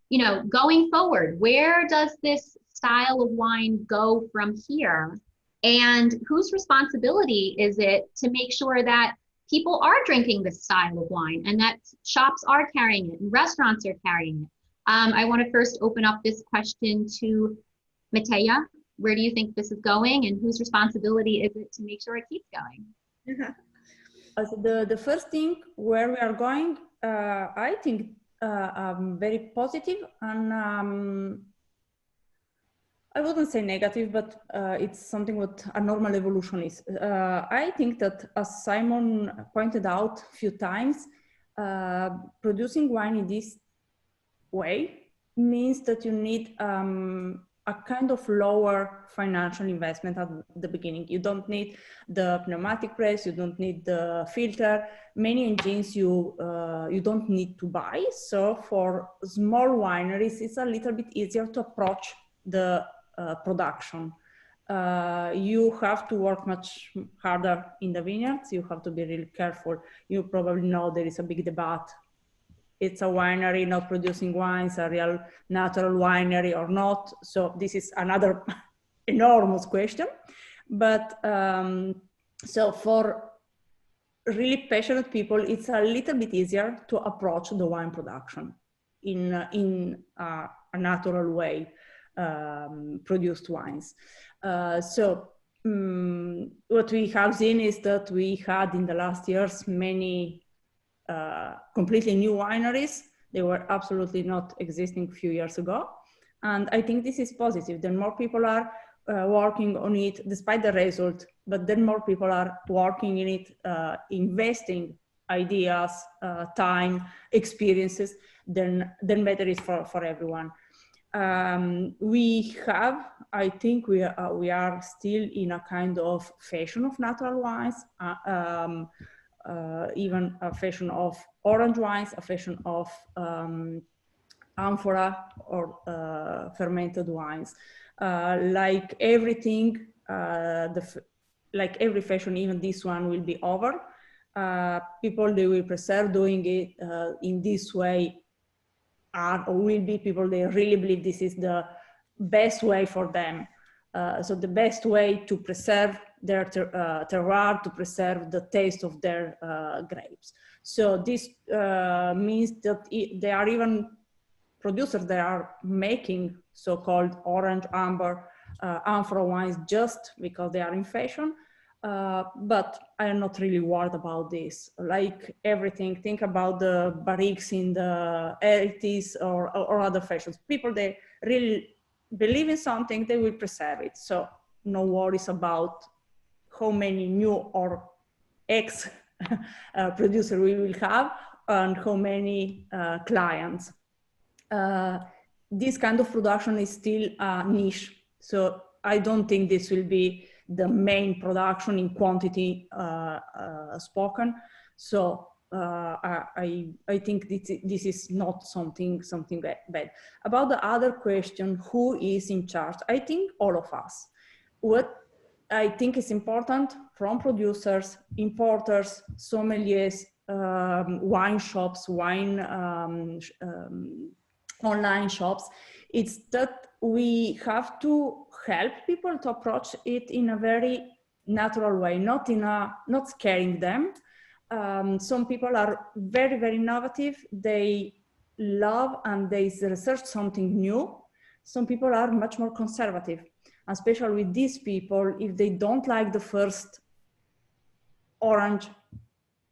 You know, going forward, where does this style of wine go from here? And whose responsibility is it to make sure that people are drinking this style of wine and that shops are carrying it and restaurants are carrying it? I want to first open up this question to Mateja. Where do you think this is going, and whose responsibility is it to make sure it keeps going? The first thing where we are going, I think very positive, and I wouldn't say negative, but it's something what a normal evolution is. I think that, as Simon pointed out a few times, producing wine in this way means that you need a kind of lower financial investment at the beginning. You don't need the pneumatic press, you don't need the filter. Many engines you don't need to buy. So for small wineries, it's a little bit easier to approach the production. You have to work much harder in the vineyards. You have to be really careful. You probably know there is a big debate. It's a winery not producing wines, a real natural winery or not. So this is another enormous question. But so for really passionate people, it's a little bit easier to approach the wine production in a natural way, produced wines. What we have seen is that we had in the last years many completely new wineries. They were absolutely not existing a few years ago. And I think this is positive. Then more people are working on it despite the result, but then more people are working in it, investing ideas, time, experiences, then better is for everyone. We have, I think we are still in a kind of fashion of natural wines, even a fashion of orange wines, a fashion of amphora or fermented wines. Like everything, like every fashion, even this one will be over. People, they will preserve doing it in this way, or will be people, they really believe this is the best way for them. So the best way to preserve their terroir, to preserve the taste of their grapes. So this means that they are even producers that are making so-called orange, amber, amphora wines just because they are in fashion. But I am not really worried about this. Like everything, think about the barriques in the 80s or other fashions. People, they really believe in something, they will preserve it. So no worries about how many new or ex producer we will have and how many clients. This kind of production is still a niche. So I don't think this will be the main production in quantity spoken. So I think this is not something bad. About the other question, who is in charge? I think all of us. What I think is important from producers, importers, sommeliers, wine shops, wine online shops, it's that we have to help people to approach it in a very natural way, not scaring them. Some people are very, very innovative. They love and they research something new. Some people are much more conservative, especially with these people. If they don't like the first orange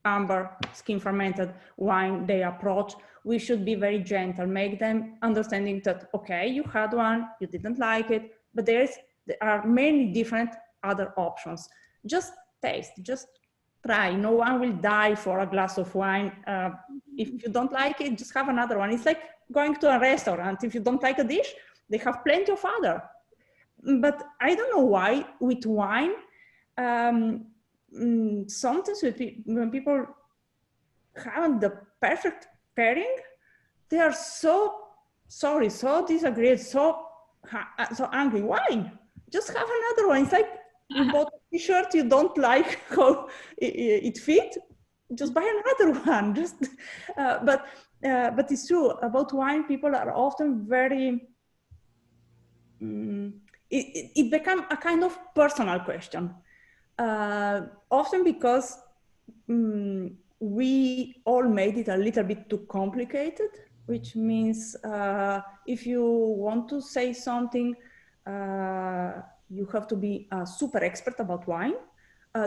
amber, skin fermented wine they approach, we should be very gentle, make them understanding that, okay, you had one, you didn't like it, but there are many different other options. Just taste, just try. No one will die for a glass of wine. If you don't like it, just have another one. It's like going to a restaurant. If you don't like a dish, they have plenty of other. But I don't know why with wine, sometimes when people have the perfect pairing, they are so sorry, so disagreed, so angry. Why? Just have another one. It's like you bought a t-shirt, you don't like how it fits, just buy another one. Just, but it's true about wine. People are often very. It becomes a kind of personal question, often because we all made it a little bit too complicated, which means if you want to say something, you have to be a super expert about wine.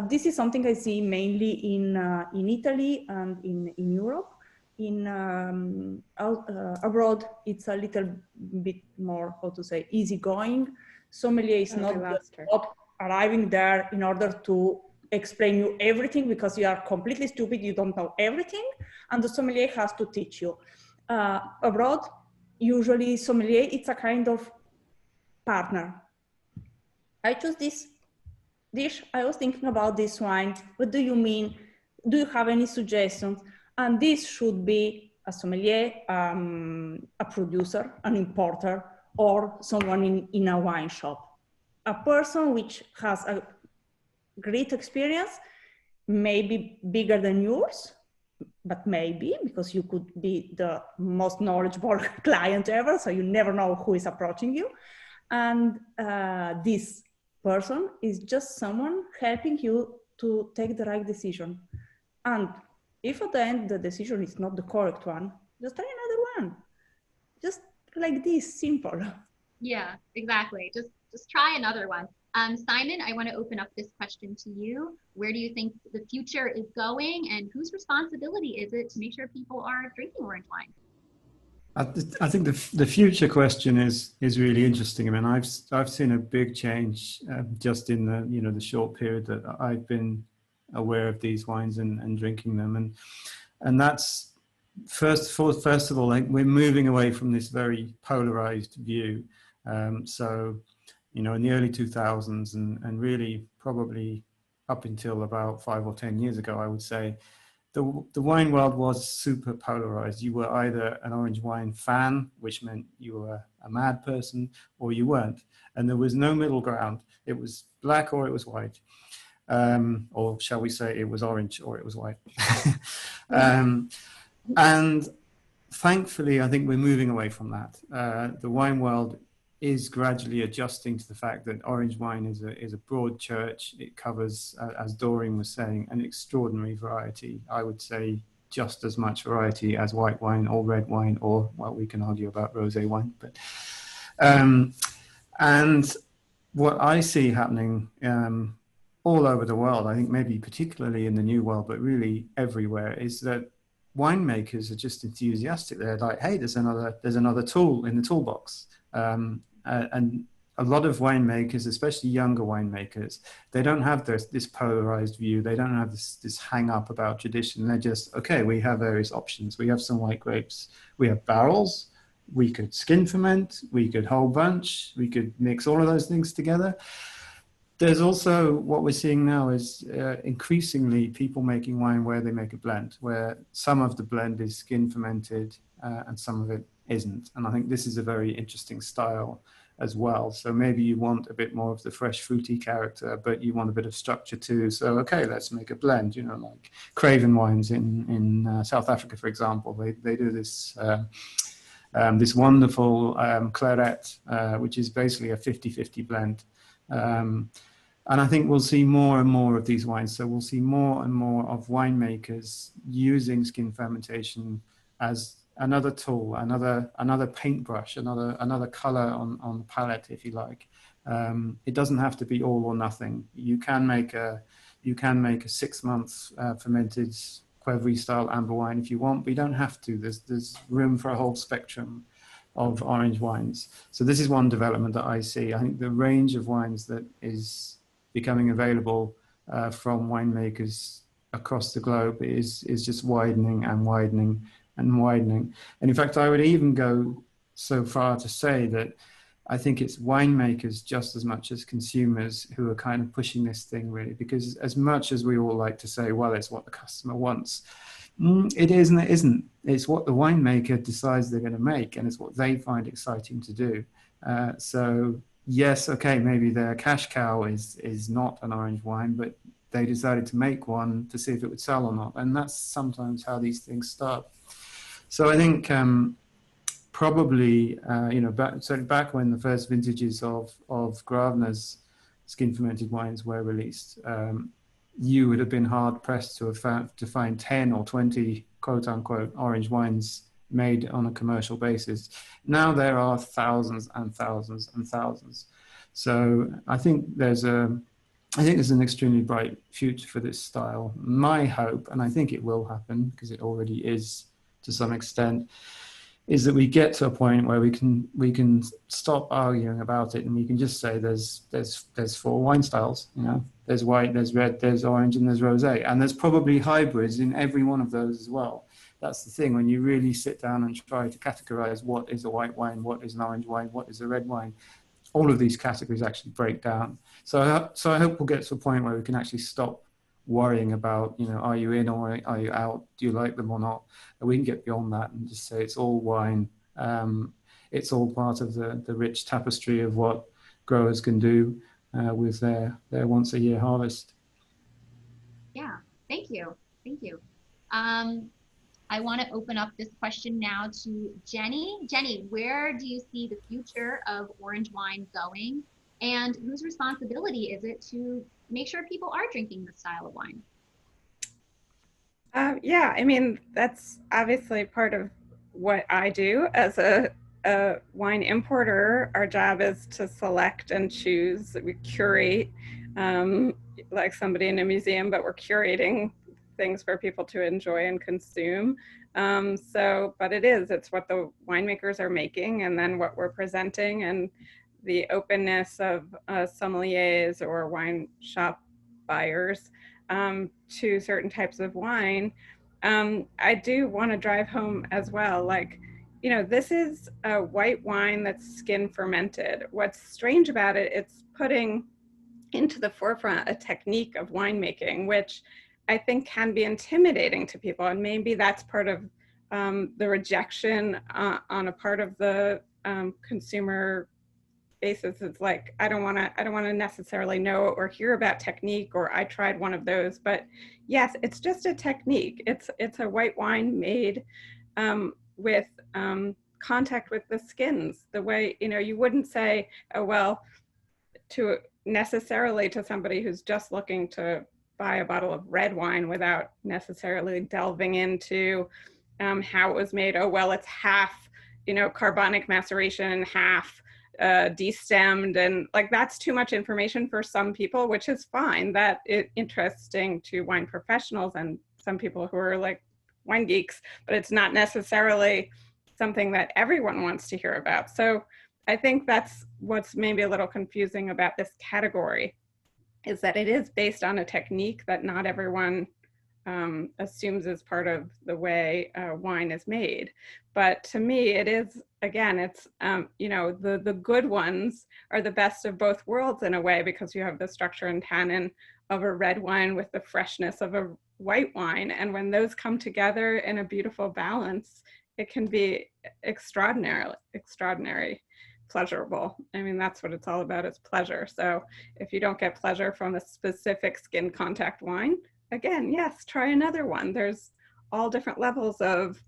This is something I see mainly in Italy and in Europe. Abroad, it's a little bit more, how to say, easygoing. Sommelier is not arriving there in order to explain you everything because you are completely stupid, you don't know everything, and the sommelier has to teach you. Abroad, usually sommelier, it's a kind of partner. I choose this dish, I was thinking about this wine, what do you mean? Do you have any suggestions? And this should be a sommelier, a producer, an importer, or someone in a wine shop. A person which has a great experience, maybe bigger than yours, but maybe, because you could be the most knowledgeable client ever, so you never know who is approaching you. And this person is just someone helping you to take the right decision. And if at the end the decision is not the correct one, just try another one. Just like this, simple. Yeah, exactly. Just try another one. Simon, I want to open up this question to you. Where do you think the future is going, and whose responsibility is it to make sure people are drinking orange wine? I think the future question is really interesting. I mean, I've seen a big change just in the short period that I've been aware of these wines and drinking them, and that's first of all, like, we're moving away from this very polarized view. So, in the early 2000s and really probably up until about 5 or 10 years ago, I would say, the wine world was super polarized. You were either an orange wine fan, which meant you were a mad person, or you weren't. And there was no middle ground. It was black or it was white. Or shall we say it was orange or it was white. And thankfully, I think we're moving away from that. The wine world is gradually adjusting to the fact that orange wine is a broad church. It covers, as Doreen was saying, an extraordinary variety. I would say just as much variety as white wine or red wine, or, well, we can argue about rosé wine. But and what I see happening all over the world, I think maybe particularly in the New World, but really everywhere, is that winemakers are just enthusiastic. They're like, hey, there's another tool in the toolbox. And a lot of winemakers, especially younger winemakers, they don't have this polarized view. They don't have this hang up about tradition. They're just, okay, we have various options. We have some white grapes. We have barrels. We could skin ferment. We could whole bunch. We could mix all of those things together. There's also, what we're seeing now is increasingly people making wine where they make a blend, where some of the blend is skin fermented and some of it isn't. And I think this is a very interesting style as well. So maybe you want a bit more of the fresh fruity character, but you want a bit of structure too. So, okay, let's make a blend, like Craven Wines in South Africa, for example. They do this this wonderful claret, which is basically a 50-50 blend. And I think we'll see more and more of these wines. So we'll see more and more of winemakers using skin fermentation as another tool, another paintbrush, another color on the palette, if you like. It doesn't have to be all or nothing. You can make a 6-month fermented Poivre style amber wine if you want, but you don't have to. There's room for a whole spectrum of orange wines. So this is one development that I see. I think the range of wines that is becoming available from winemakers across the globe is just widening and widening and widening. And in fact, I would even go so far to say that I think it's winemakers just as much as consumers who are kind of pushing this thing, really, because as much as we all like to say, well, it's what the customer wants, it is and it isn't. It's what the winemaker decides they're going to make, and it's what they find exciting to do. So yes, okay, maybe their cash cow is not an orange wine, but they decided to make one to see if it would sell or not. And that's sometimes how these things start. So I think probably, back when the first vintages of Gravner's skin fermented wines were released, you would have been hard pressed to find 10 or 20 quote unquote orange wines made on a commercial basis. Now there are thousands and thousands and thousands. So I think there's an extremely bright future for this style. My hope, and I think it will happen because it already is to some extent, is that we get to a point where we can stop arguing about it, and we can just say there's 4 wine styles. You know, there's white, there's red, there's orange, and there's rosé, and there's probably hybrids in every one of those as well. That's the thing, when you really sit down and try to categorize what is a white wine, what is an orange wine, what is a red wine, all of these categories actually break down. So I hope we'll get to a point where we can actually stop worrying about, you know, are you in or are you out? Do you like them or not? And we can get beyond that and just say it's all wine. It's all part of the rich tapestry of what growers can do with their once a year harvest. Yeah, thank you. Thank you. I want to open up this question now to Jenny. Jenny, where do you see the future of orange wine going? And whose responsibility is it to make sure people are drinking this style of wine? Yeah, I mean, that's obviously part of what I do as a wine importer. Our job is to select and choose. We curate, like somebody in a museum, but we're curating things for people to enjoy and consume. But it's what the winemakers are making, and then what we're presenting, and the openness of sommeliers or wine shop buyers to certain types of wine. I do want to drive home as well, like, you know, this is a white wine that's skin fermented. What's strange about it, it's putting into the forefront a technique of winemaking, which I think can be intimidating to people. And maybe that's part of the rejection on a part of the consumer basis. It's like, I don't want to necessarily know or hear about technique, or I tried one of those. But yes, it's just a technique. It's a white wine made with contact with the skins. The way, you know, you wouldn't say, oh, well, to necessarily to somebody who's just looking to buy a bottle of red wine without necessarily delving into how it was made. Oh, well, it's half, you know, carbonic maceration, half destemmed, and like that's too much information for some people, which is fine. That is interesting to wine professionals and some people who are like wine geeks, but it's not necessarily something that everyone wants to hear about. So I think that's what's maybe a little confusing about this category, is that it is based on a technique that not everyone assumes is part of the way wine is made. But to me, it is, again, it's, you know, the good ones are the best of both worlds in a way, because you have the structure and tannin of a red wine with the freshness of a white wine. And when those come together in a beautiful balance, it can be extraordinary, pleasurable. I mean, that's what it's all about, is pleasure. So if you don't get pleasure from a specific skin contact wine, again, yes, try another one. There's all different levels of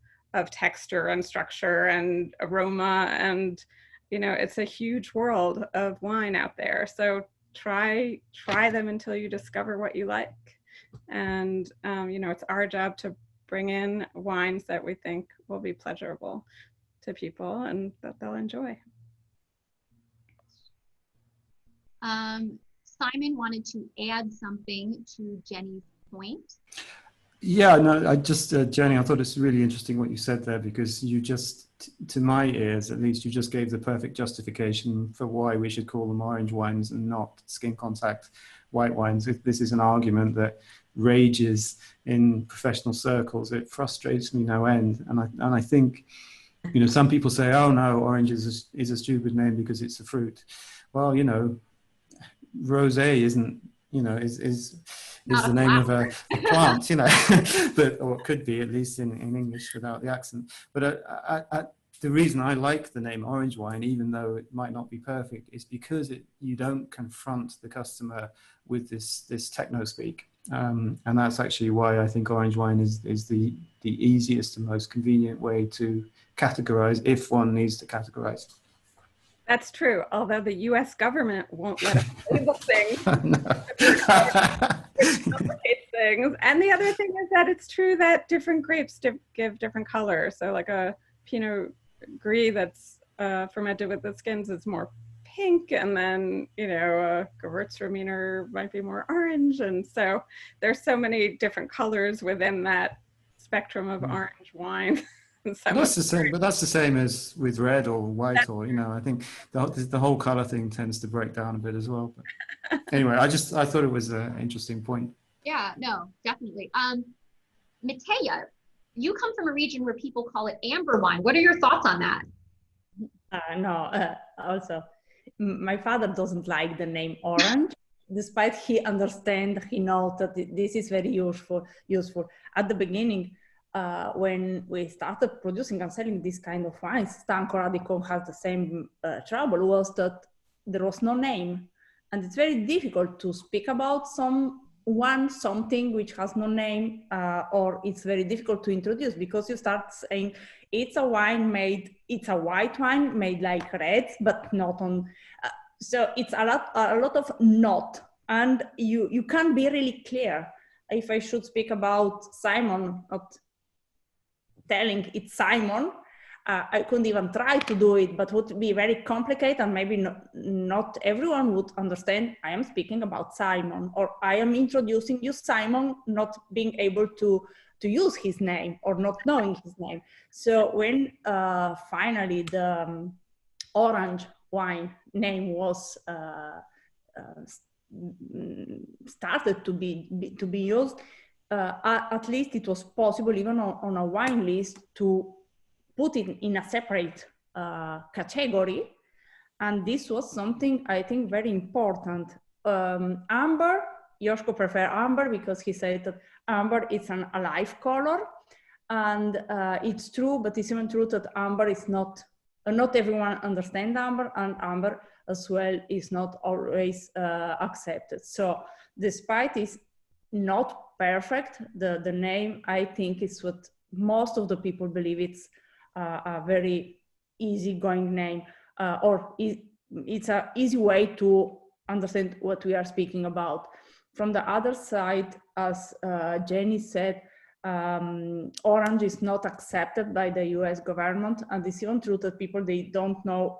texture and structure and aroma, and, you know, it's a huge world of wine out there. So try them until you discover what you like. And, you know, it's our job to bring in wines that we think will be pleasurable to people and that they'll enjoy. Simon wanted to add something to Jenny's point. Yeah, no, I just, Jenny, I thought it's really interesting what you said there, because you just, to my ears at least, you just gave the perfect justification for why we should call them orange wines and not skin contact white wines. If this is an argument that rages in professional circles, it frustrates me no end. And I think, you know, some people say, oh no, orange is a stupid name because it's a fruit. Well, you know, rosé isn't, you know, is the name of a plant, you know, but, or it could be, at least in English without the accent. But the reason I like the name orange wine, even though it might not be perfect, is because you don't confront the customer with this techno speak. And that's actually why I think orange wine is the easiest and most convenient way to categorize, if one needs to categorize. That's true, although the US government won't let us label things. Which complicates things. And the other thing is that it's true that different grapes give different colors. So like a Pinot Gris that's fermented with the skins is more pink, and then, you know, a Gewürztraminer might be more orange. And so there's so many different colors within that spectrum of orange wine. That's the same, but that's the same as with red or white, or, you know, I think the whole color thing tends to break down a bit as well. But anyway, I thought it was an interesting point. Yeah, no, definitely. Mateja, you come from a region where people call it amber wine. What are your thoughts on that? Also, my father doesn't like the name orange, despite he knows that this is very useful. At the beginning, when we started producing and selling this kind of wines, Stanko Radicon has the same trouble, was that there was no name. And it's very difficult to speak about something which has no name, or it's very difficult to introduce, because you start saying it's a white wine made like reds, but not on, so it's a lot of not, and you can't be really clear. If I should speak about Simon, not telling it's Simon, I couldn't even try to do it, but would be very complicated, and maybe not everyone would understand I am speaking about Simon, or I am introducing you Simon, not being able to use his name or not knowing his name. So when finally the orange wine name was started to be used, at least it was possible, even on a wine list, to put it in a separate category. And this was something I think very important. Amber, Joshko prefer amber because he said that amber is an alive color. And it's true, but it's even true that amber is not everyone understands amber, and amber as well is not always accepted. So despite it's not perfect, the name, I think, is what most of the people believe it's a very easygoing name, or it's an easy way to understand what we are speaking about. From the other side, as Jenny said, orange is not accepted by the US government, and it's even true that people, they don't know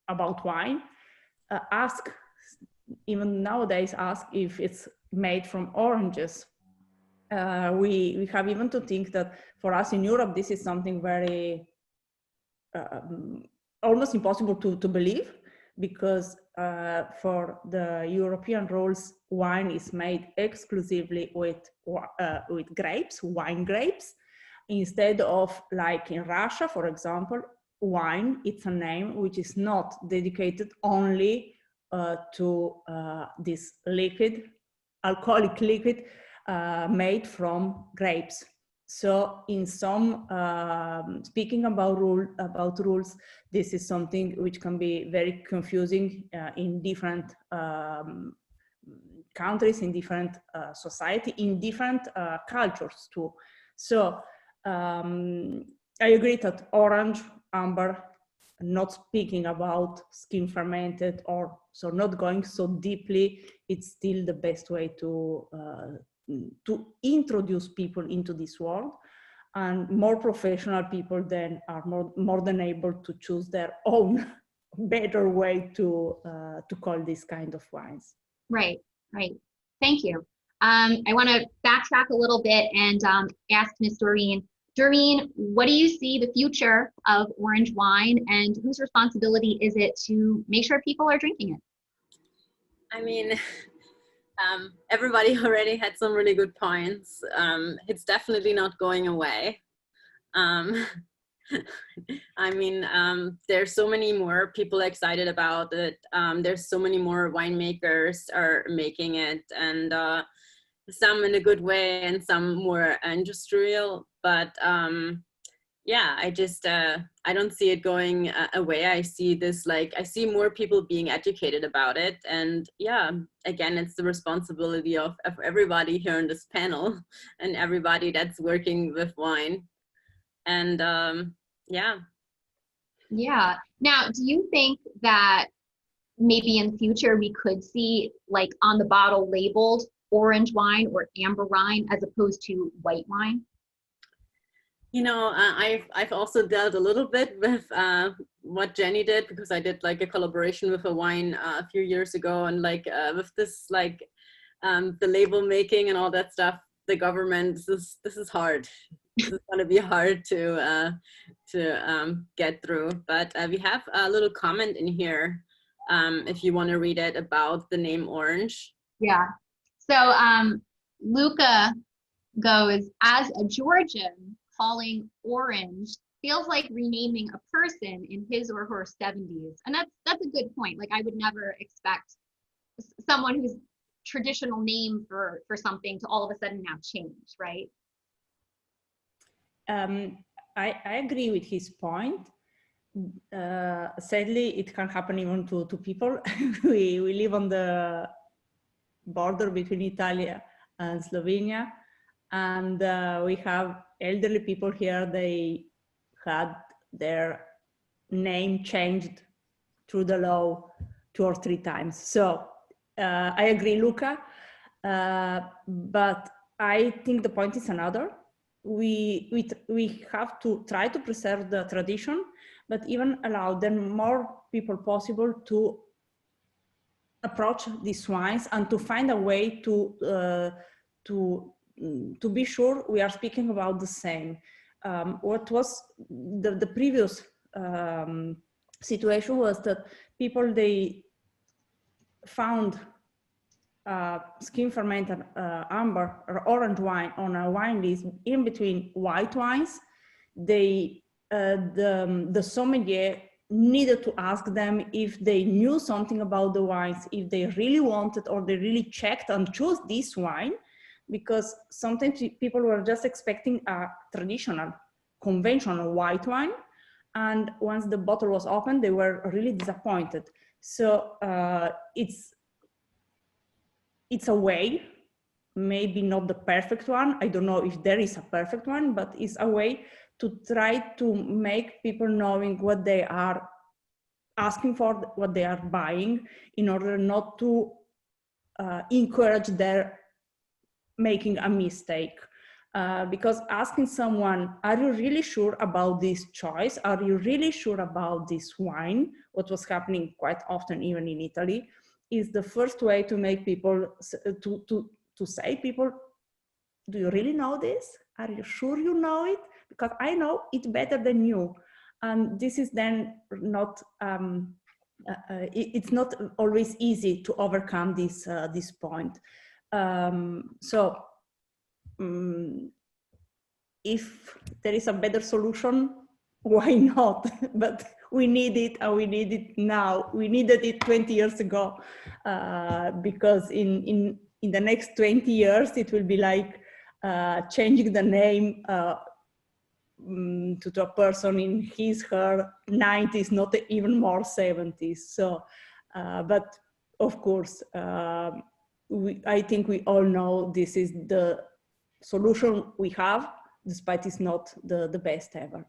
about wine, even nowadays ask if it's made from oranges. We have even to think that for us in Europe, this is something very almost impossible to believe, because for the European rules, wine is made exclusively with grapes, wine grapes, instead of, like in Russia, for example, wine, it's a name which is not dedicated only to this alcoholic liquid made from grapes. So in some, speaking about rules, this is something which can be very confusing in different countries, in different society, in different cultures too. So I agree that orange, amber, not speaking about skin fermented, or so not going so deeply, it's still the best way to introduce people into this world. And more professional people then are more than able to choose their own better way to call this kind of wines. Right, right. Thank you. I want to backtrack a little bit and ask Miss Doreen. Doreen, what do you see the future of orange wine, and whose responsibility is it to make sure people are drinking it? I mean, everybody already had some really good points. It's definitely not going away. I mean, there's so many more people excited about it. There's so many more winemakers are making it, and some in a good way and some more industrial. But yeah, I just, I don't see it going away. I see this, like, I see more people being educated about it. And yeah, again, it's the responsibility of everybody here in this panel and everybody that's working with wine. And yeah. Yeah. Now, do you think that maybe in the future we could see, like, on the bottle labeled orange wine or amber wine as opposed to white wine? You know, I've also dealt a little bit with what Jenny did, because I did like a collaboration with a wine a few years ago, and like with this, like the label making and all that stuff, the government, this is hard. This is going to be hard to get through. But we have a little comment in here, if you want to read it, about the name orange. Yeah. So Luca goes, as a Georgian, calling orange feels like renaming a person in his or her 70s. And that's a good point. Like, I would never expect someone whose traditional name for something to all of a sudden now change, right? I agree with his point. Sadly, it can happen even to people. we live on the border between Italy and Slovenia, and we have elderly people here. They had their name changed through the law 2 or 3 times. So I agree, Luca, but I think the point is another. We have to try to preserve the tradition, but even allow them more people possible to approach these wines and to find a way to be sure we are speaking about the same. What was the previous situation was that people, they found skin fermented amber or orange wine on a wine list in between white wines. They the sommelier needed to ask them if they knew something about the wines, if they really wanted or they really checked and chose this wine, because sometimes people were just expecting a traditional, conventional white wine, and once the bottle was opened, they were really disappointed. So it's a way, maybe not the perfect one. I don't know if there is a perfect one, but it's a way to try to make people knowing what they are asking for, what they are buying, in order not to encourage their making a mistake. Because asking someone, are you really sure about this choice? Are you really sure about this wine? What was happening quite often, even in Italy, is the first way to make people, to say people, do you really know this? Are you sure you know it? Because I know it better than you. And this is then not, it's not always easy to overcome this, this point. If there is a better solution, why not? But we need it, and we need it now. We needed it 20 years ago, because in the next 20 years, it will be like changing the name to a person in his, her 90s, not even more 70s. So, but of course, I think we all know this is the solution we have, despite it's not the best ever.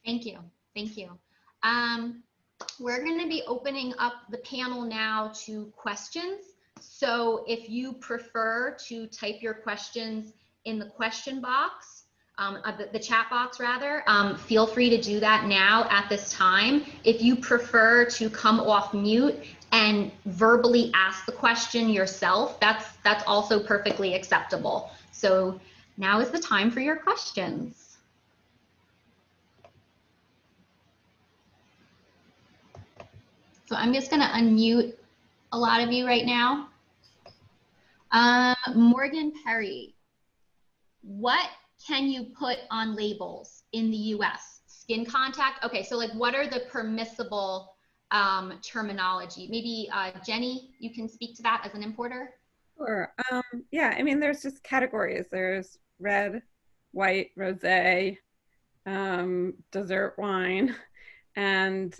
Thank you. Thank you. We're going to be opening up the panel now to questions. So if you prefer to type your questions in the question box, the chat box rather, feel free to do that now at this time. If you prefer to come off mute and verbally ask the question yourself, that's also perfectly acceptable. So now is the time for your questions. So I'm just gonna unmute a lot of you right now. Morgan Perry, what can you put on labels in the US? Skin contact? Okay, so like what are the permissible terminology? Maybe Jenny, you can speak to that as an importer? Sure. Yeah, I mean, there's just categories. There's red, white, rosé, dessert wine, and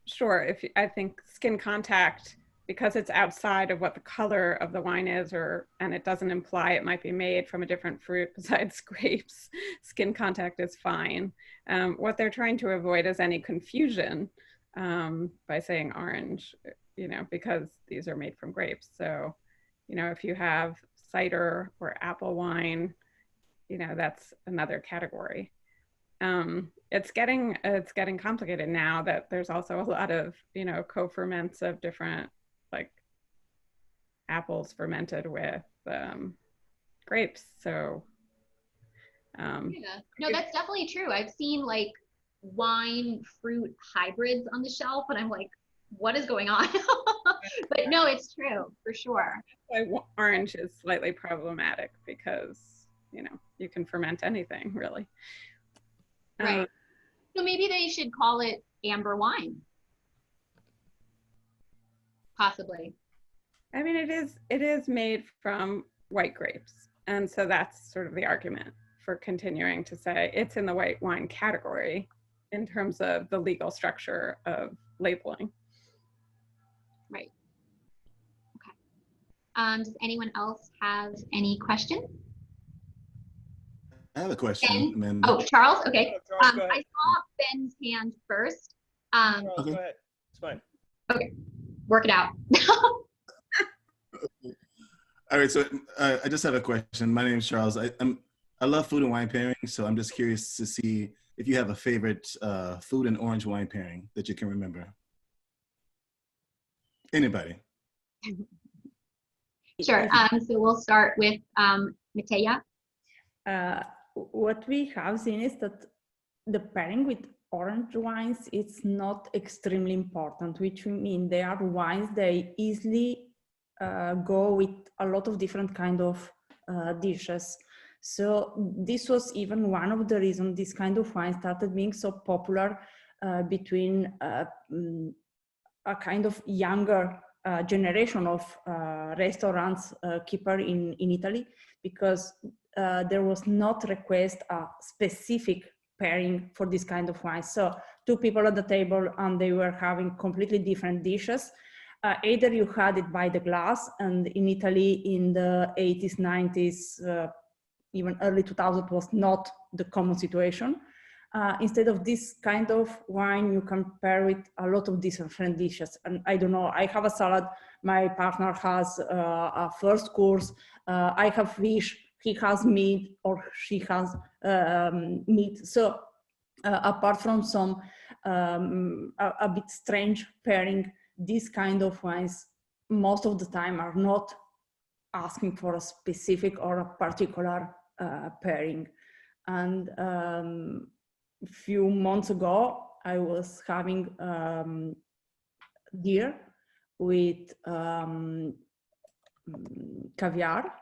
sure, I think skin contact, because it's outside of what the color of the wine is, and it doesn't imply it might be made from a different fruit besides grapes, skin contact is fine. What they're trying to avoid is any confusion by saying orange, you know, because these are made from grapes. So, you know, if you have cider or apple wine, you know, that's another category. It's getting complicated now that there's also a lot of, you know, co-ferments of different, like apples fermented with grapes. So yeah, no, that's definitely true. I've seen like wine fruit hybrids on the shelf, and I'm like, what is going on? But no, it's true for sure. That's why orange is slightly problematic, because, you know, you can ferment anything really. Right. So maybe they should call it amber wine. Possibly. I mean, it is made from white grapes. And so that's sort of the argument for continuing to say it's in the white wine category in terms of the legal structure of labeling. Right. Okay. Does anyone else have any questions? I have a question, Ben? Amanda. Oh, Charles? Okay. Oh, Charles, go ahead. I saw Ben's hand first. Charles, Okay. go ahead. It's fine. Okay. Work it out. All right, so I just have a question. My name is Charles. I love food and wine pairing, so I'm just curious to see if you have a favorite food and orange wine pairing that you can remember. Anybody? Sure. So we'll start with Mateja. What we have seen is that the pairing with orange wines is not extremely important, which means they are wines they easily go with a lot of different kind of dishes. So this was even one of the reasons this kind of wine started being so popular between a kind of younger generation of restaurants keeper in Italy, because there was not request a specific pairing for this kind of wine. So two people at the table and they were having completely different dishes. Either you had it by the glass, and in Italy in the 80s, 90s, even early 2000s was not the common situation. Instead of this kind of wine, you can pair with a lot of different dishes. And I don't know, I have a salad, my partner has a first course, I have fish, he has meat, or she has meat. So apart from some a bit strange pairing, these kind of wines most of the time are not asking for a specific or a particular pairing. And a few months ago, I was having deer with caviar,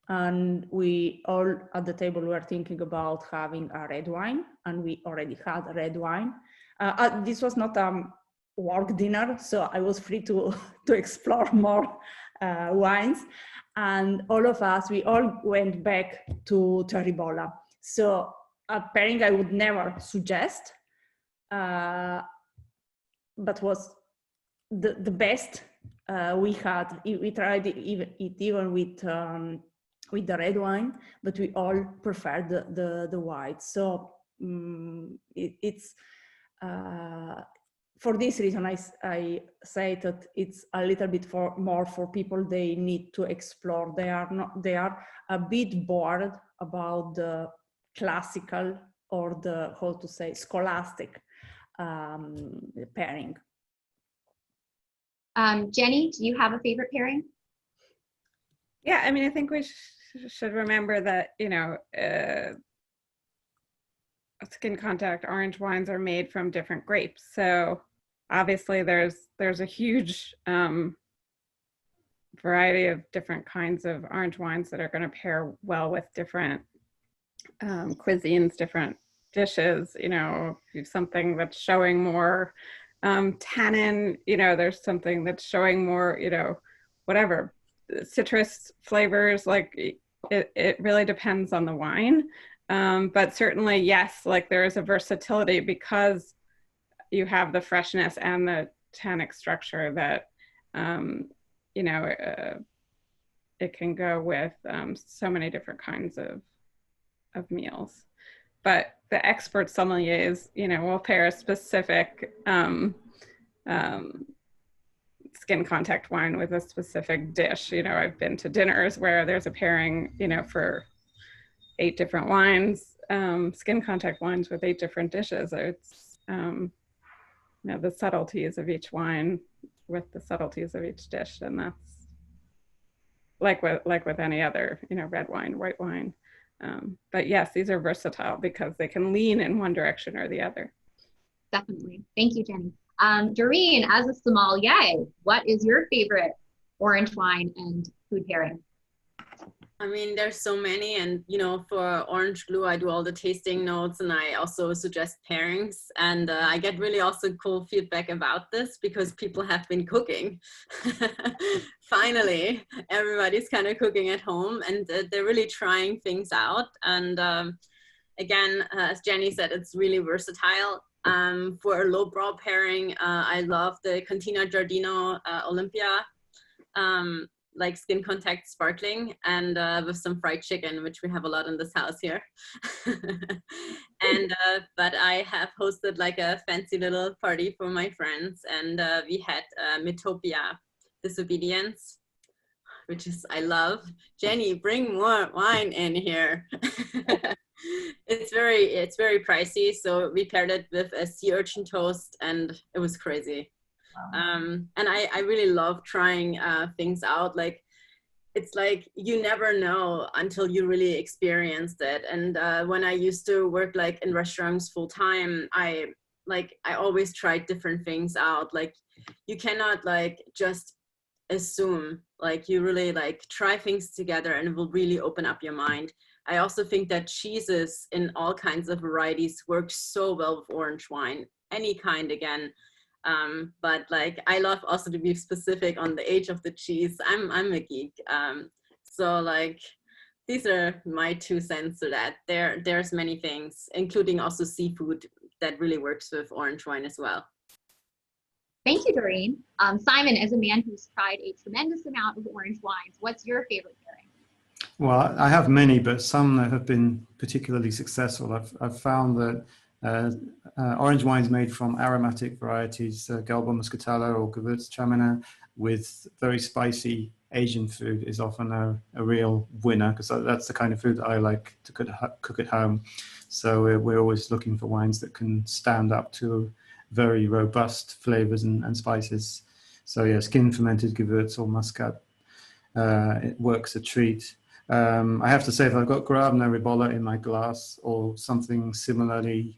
and we all at the table were thinking about having a red wine, and we already had a red wine. This was not a work dinner, so I was free to explore more wines, and all of us, we all went back to Ribolla. So a pairing I would never suggest, but was the best we had. We tried it even with the red wine, but we all preferred the white. So it's for this reason I say that it's a little bit more for people they need to explore. They are a bit bored about the classical or the, how to say, scholastic pairing. Jenny, do you have a favorite pairing? Yeah, I mean, I think we should remember that, skin contact orange wines are made from different grapes. So obviously there's a huge variety of different kinds of orange wines that are going to pair well with different cuisines, different dishes. If you have something that's showing more tannin, there's something that's showing more, whatever, citrus flavors. Like it really depends on the wine. But certainly, yes, like there is a versatility because you have the freshness and the tannic structure that, it can go with so many different kinds of meals. But the expert sommeliers, will pair a specific skin contact wine with a specific dish. I've been to dinners where there's a pairing, for 8 different wines, skin contact wines with 8 different dishes. It's, the subtleties of each wine with the subtleties of each dish. And that's like with any other, red wine, white wine. But yes, these are versatile because they can lean in one direction or the other. Definitely. Thank you, Jenny. Doreen, as a sommelier, what is your favorite orange wine and food pairing? I mean, there's so many, and for Orange Glue, I do all the tasting notes, and I also suggest pairings, and I get really also cool feedback about this because people have been cooking. Finally, everybody's kind of cooking at home, and they're really trying things out. And again, as Jenny said, it's really versatile. For a lowbrow pairing, I love the Cantina Giardino Olympia. Like skin contact sparkling, and with some fried chicken, which we have a lot in this house here. And but I have hosted like a fancy little party for my friends, and we had Metopia Disobedience, which is I love. Jenny, bring more wine in here. It's very pricey, so we paired it with a sea urchin toast, and it was crazy. And I really love trying things out. Like, it's like you never know until you really experienced it. And when I used to work like in restaurants full time, I always tried different things out. Like, you cannot like just assume. Like, you really like try things together, and it will really open up your mind. I also think that cheeses in all kinds of varieties work so well with orange wine, any kind again. But like, I love also to be specific on the age of the cheese. I'm a geek. So like, these are my 2 cents to that. There's many things, including also seafood, that really works with orange wine as well. Thank you, Doreen. Simon, as a man who's tried a tremendous amount of orange wines, what's your favorite pairing? Well, I have many, but some that have been particularly successful. I've found that orange wines made from aromatic varieties, Gelbo Muscatella or Gewürztraminer, with very spicy Asian food is often a real winner, because that's the kind of food that I like to cook at home. So we're always looking for wines that can stand up to very robust flavors and spices. So yeah, skin fermented Gewürz or Muscat, it works a treat. I have to say, if I've got Gravner Ribolla in my glass or something similarly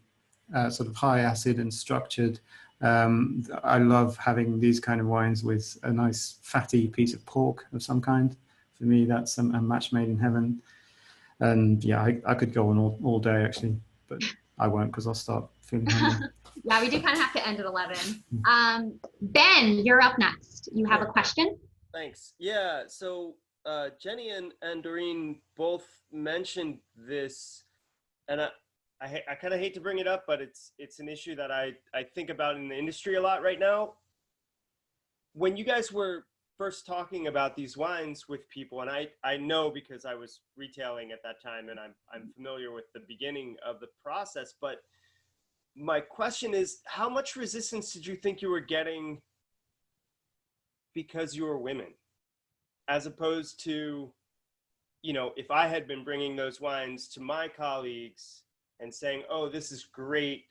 sort of high acid and structured, I love having these kind of wines with a nice fatty piece of pork of some kind. For me, that's a match made in heaven. And yeah, I could go on all day actually, but I won't, because I'll start feeling hungry. Yeah, we do kind of have to end at 11. Ben, you're up next. You have a question? Thanks. Yeah, so Jenny and Doreen both mentioned this, and I kind of hate to bring it up, but it's an issue that I think about in the industry a lot right now. When you guys were first talking about these wines with people, and I know because I was retailing at that time, and I'm familiar with the beginning of the process, but my question is, how much resistance did you think you were getting because you were women, as opposed to, if I had been bringing those wines to my colleagues and saying, oh, this is great,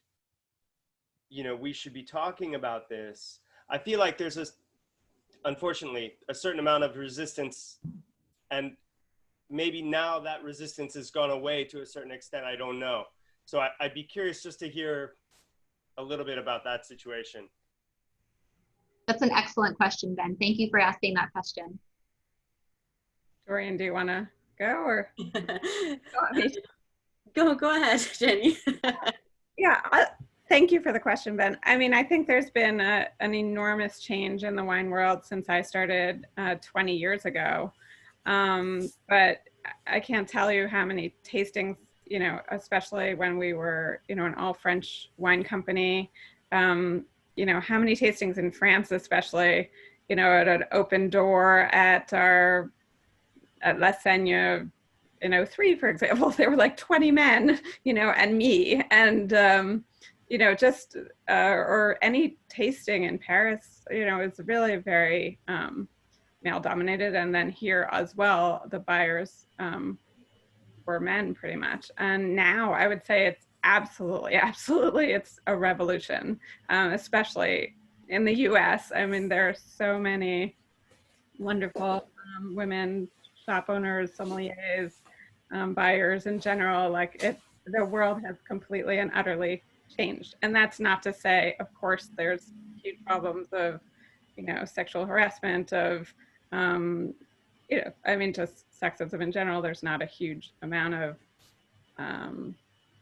we should be talking about this. I feel like there's unfortunately, a certain amount of resistance, and maybe now that resistance has gone away to a certain extent. I don't know. So I'd be curious just to hear a little bit about that situation. That's an excellent question, Ben. Thank you for asking that question. Doreen, do you want to go or? Go ahead, Jenny. Yeah, thank you for the question, Ben. I mean, I think there's been an enormous change in the wine world since I started 20 years ago. But I can't tell you how many tastings, you know, especially when we were, you know, an all French wine company, you know, how many tastings in France, especially, you know, at an open door at La Seigne in 2003, for example, there were like 20 men, you know, and me, and, you know, just, or any tasting in Paris, you know, is really very male dominated. And then here as well, the buyers were men pretty much. And now I would say it's absolutely, it's a revolution, especially in the US. I mean, there are so many wonderful women shop owners, sommeliers, buyers in general. Like the world has completely and utterly changed. And that's not to say, of course, there's huge problems of, you know, sexual harassment, of, you know, I mean, just sexism in general. There's not a huge amount of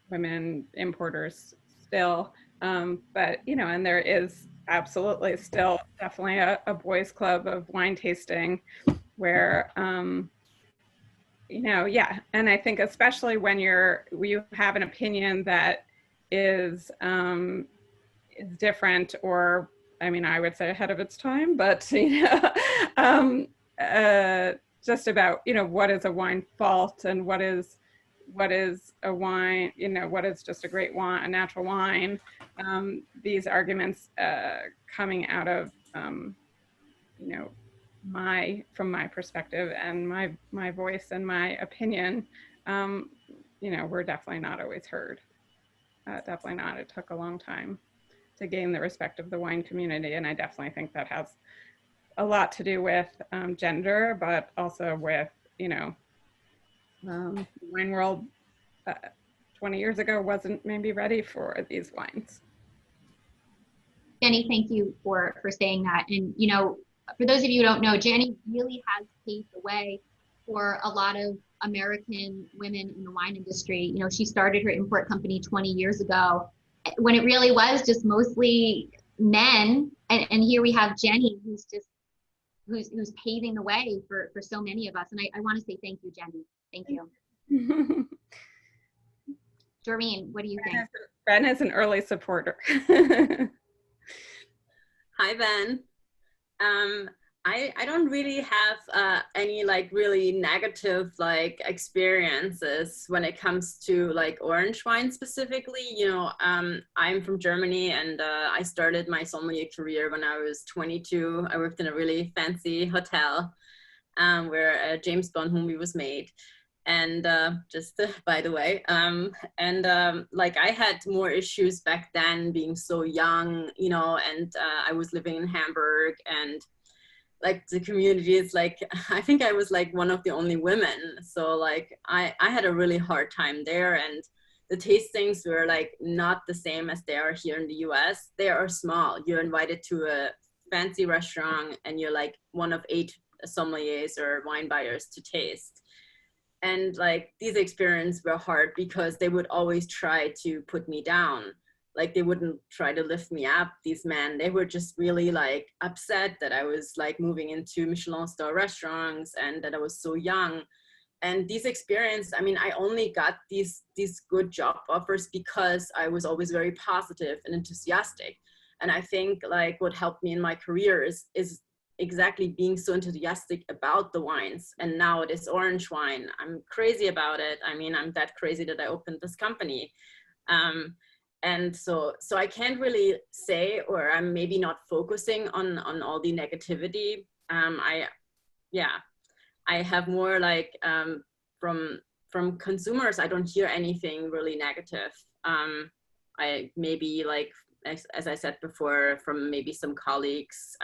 women importers still, but, you know, and there is absolutely still definitely a boys club of wine tasting where, you know, yeah. And I think especially when you have an opinion that is different, or, I mean, I would say ahead of its time, but, you know, just about, you know, what is a wine fault and what is a wine, you know, what is just a great wine, a natural wine. These arguments coming out of, you know, from my perspective and my voice and my opinion, you know, we're definitely not always heard. Definitely not. It took a long time to gain the respect of the wine community. And I definitely think that has a lot to do with gender, but also with, you know, the wine world 20 years ago wasn't maybe ready for these wines. Jenny, thank you for saying that. And, you know, for those of you who don't know, Jenny really has paved the way for a lot of American women in the wine industry. You know, she started her import company 20 years ago when it really was just mostly men. And here we have Jenny, who's paving the way for so many of us. And I want to say thank you, Jenny. Thank you. Doreen, what do you think? Ben is an early supporter. Hi, Ben. I don't really have any like really negative like experiences when it comes to like orange wine specifically. You know, I'm from Germany, and I started my sommelier career when I was 22. I worked in a really fancy hotel where a James Bond movie was made. And just by the way, like I had more issues back then being so young, you know, and I was living in Hamburg, and like the community is like, I think I was like one of the only women. So like I had a really hard time there, and the tastings were like not the same as they are here in the US. They are small. You're invited to a fancy restaurant and you're like one of 8 sommeliers or wine buyers to taste. And like these experiences were hard because they would always try to put me down. Like they wouldn't try to lift me up, these men. They were just really like upset that I was like moving into Michelin star restaurants and that I was so young. And these experiences, I mean, I only got these good job offers because I was always very positive and enthusiastic. And I think like what helped me in my career is exactly being so enthusiastic about the wines. And now it is orange wine. I'm crazy about it. I mean, I'm that crazy that I opened this company. And so I can't really say, or I'm maybe not focusing on all the negativity. I have more like from consumers, I don't hear anything really negative. I maybe like, as I said before, from maybe some colleagues,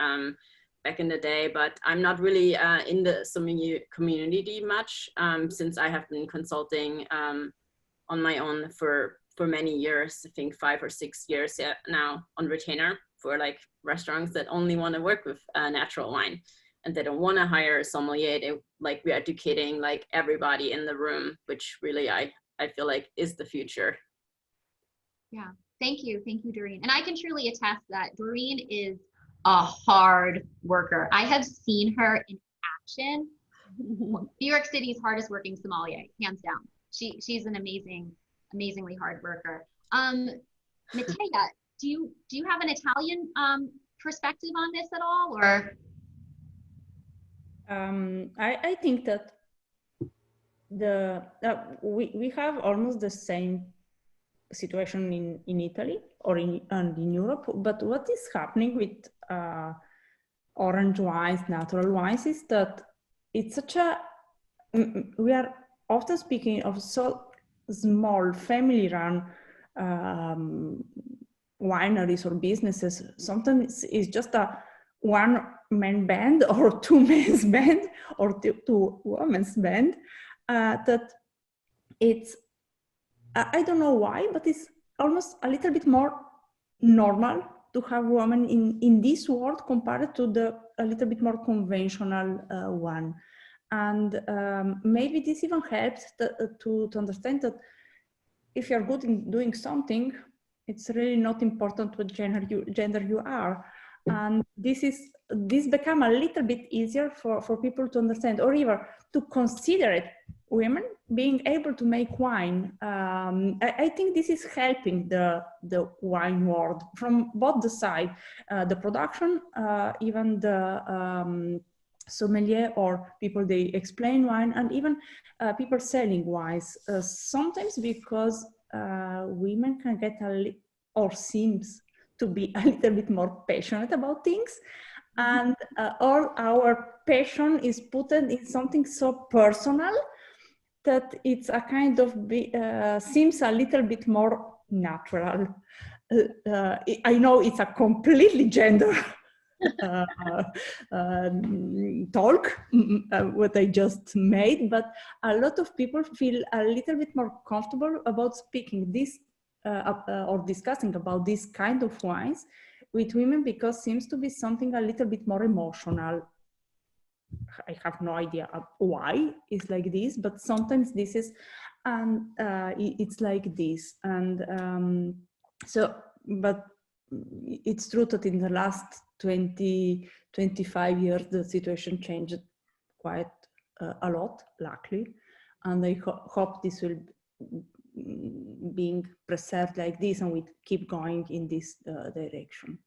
back in the day, but I'm not really in the sommelier community much, since I have been consulting on my own for many years. I think 5 or 6 years now on retainer for like restaurants that only want to work with natural wine, and they don't want to hire a sommelier. They like, we're educating like everybody in the room, which really I feel like is the future. Yeah, thank you, Doreen. And I can truly attest that Doreen is a hard worker. I have seen her in action. New York City's hardest working sommelier, hands down. She's an amazingly hard worker. Mateja, do you have an Italian perspective on this at all, or? I think that we have almost the same situation in Italy or in Europe, but what is happening with orange wines, natural wines, is that it's such a, we are often speaking of so small family-run wineries or businesses. Sometimes it's just a one-man band or two-man's band or two women's band, that it's, I don't know why, but it's almost a little bit more normal to have women in this world compared to the a little bit more conventional one. And maybe this even helps to understand that if you're good in doing something, it's really not important what gender you are. And this become a little bit easier for people to understand, or even to consider it, women being able to make wine. I think this is helping the wine world from both the side, the production, even the sommelier or people they explain wine, and even people selling wines. Sometimes because women can get or seems to be a little bit more passionate about things, and all our passion is put in something so personal that it's a kind of seems a little bit more natural. I know it's a completely gender talk, what I just made, but a lot of people feel a little bit more comfortable about speaking this or discussing about this kind of wines with women, because it seems to be something a little bit more emotional. I have no idea why it's like this, but sometimes this is, and it's like this. And but it's true that in the last 20-25 years, the situation changed quite a lot, luckily. And I hope this will being preserved like this, and we keep going in this direction.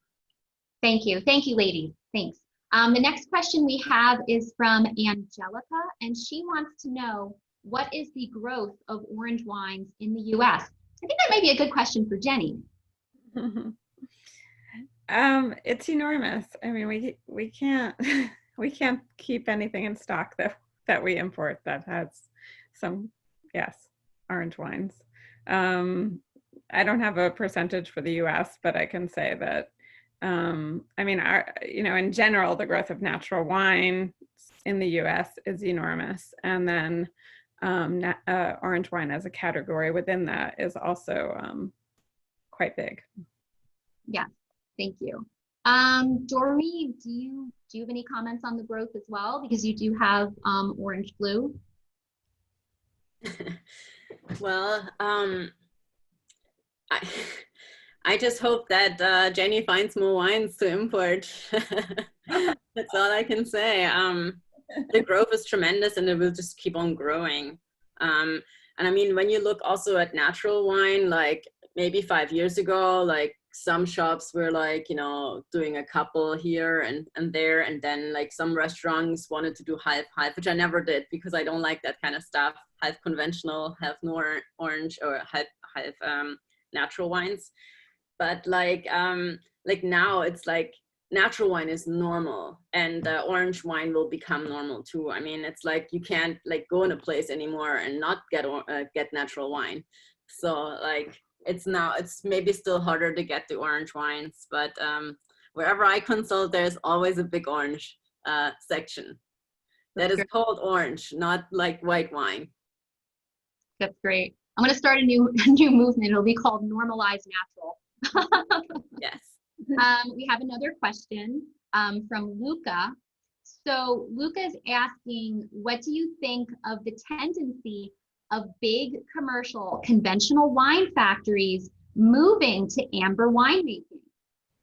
Thank you, ladies, thanks. The next question we have is from Angelica, and she wants to know, what is the growth of orange wines in the US? I think that might be a good question for Jenny. It's enormous. I mean, we can't keep anything in stock that we import that has some, yes, orange wines. I don't have a percentage for the US, but I can say that I mean, in general, the growth of natural wine in the US is enormous. And then orange wine as a category within that is also quite big. Yeah, thank you. Doreen, do you have any comments on the growth as well? Because you do have orange blue. Well, I just hope that Jenny finds more wines to import. That's all I can say. The growth is tremendous, and it will just keep on growing. And I mean, when you look also at natural wine, like maybe 5 years ago, like some shops were like, doing a couple here and there, and then like some restaurants wanted to do half, which I never did because I don't like that kind of stuff. Half conventional, half no orange, or half natural wines. But like now it's like natural wine is normal, and orange wine will become normal too. I mean, it's like you can't like go in a place anymore and not get natural wine. So like it's maybe still harder to get the orange wines, but Wherever I consult, there's always a big orange section that is called orange, not like white wine. That's great. I'm going to start a new movement. It'll be called Normalize Natural. Yes. We have another question from Luca. So Luca is asking, what do you think of the tendency of big commercial conventional wine factories moving to amber winemaking?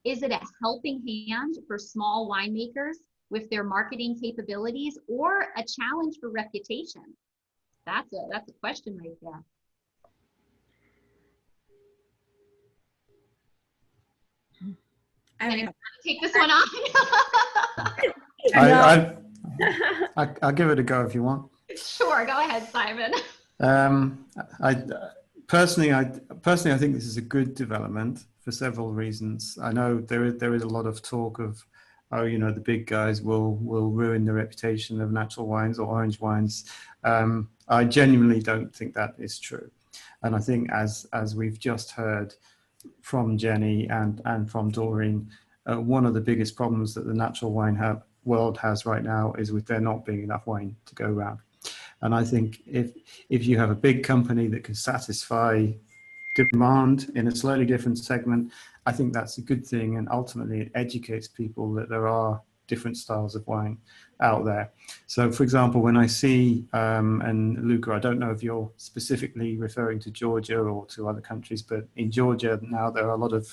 Is it a helping hand for small winemakers with their marketing capabilities, or a challenge for reputation? That's a question right there. I mean, Take this one on. I'll give it a go if you want. Sure, go ahead, Simon. I personally think this is a good development for several reasons. I know there is a lot of talk of, oh, you know, the big guys will ruin the reputation of natural wines or orange wines. I genuinely don't think that is true, and I think as we've just heard from Jenny and from Doreen, one of the biggest problems that the natural wine world has right now is with there not being enough wine to go around. And I think if you have a big company that can satisfy demand in a slightly different segment, I think that's a good thing, and ultimately it educates people that there are different styles of wine out there. So for example, when I see, and Luca, I don't know if you're specifically referring to Georgia or to other countries, but in Georgia now there are a lot of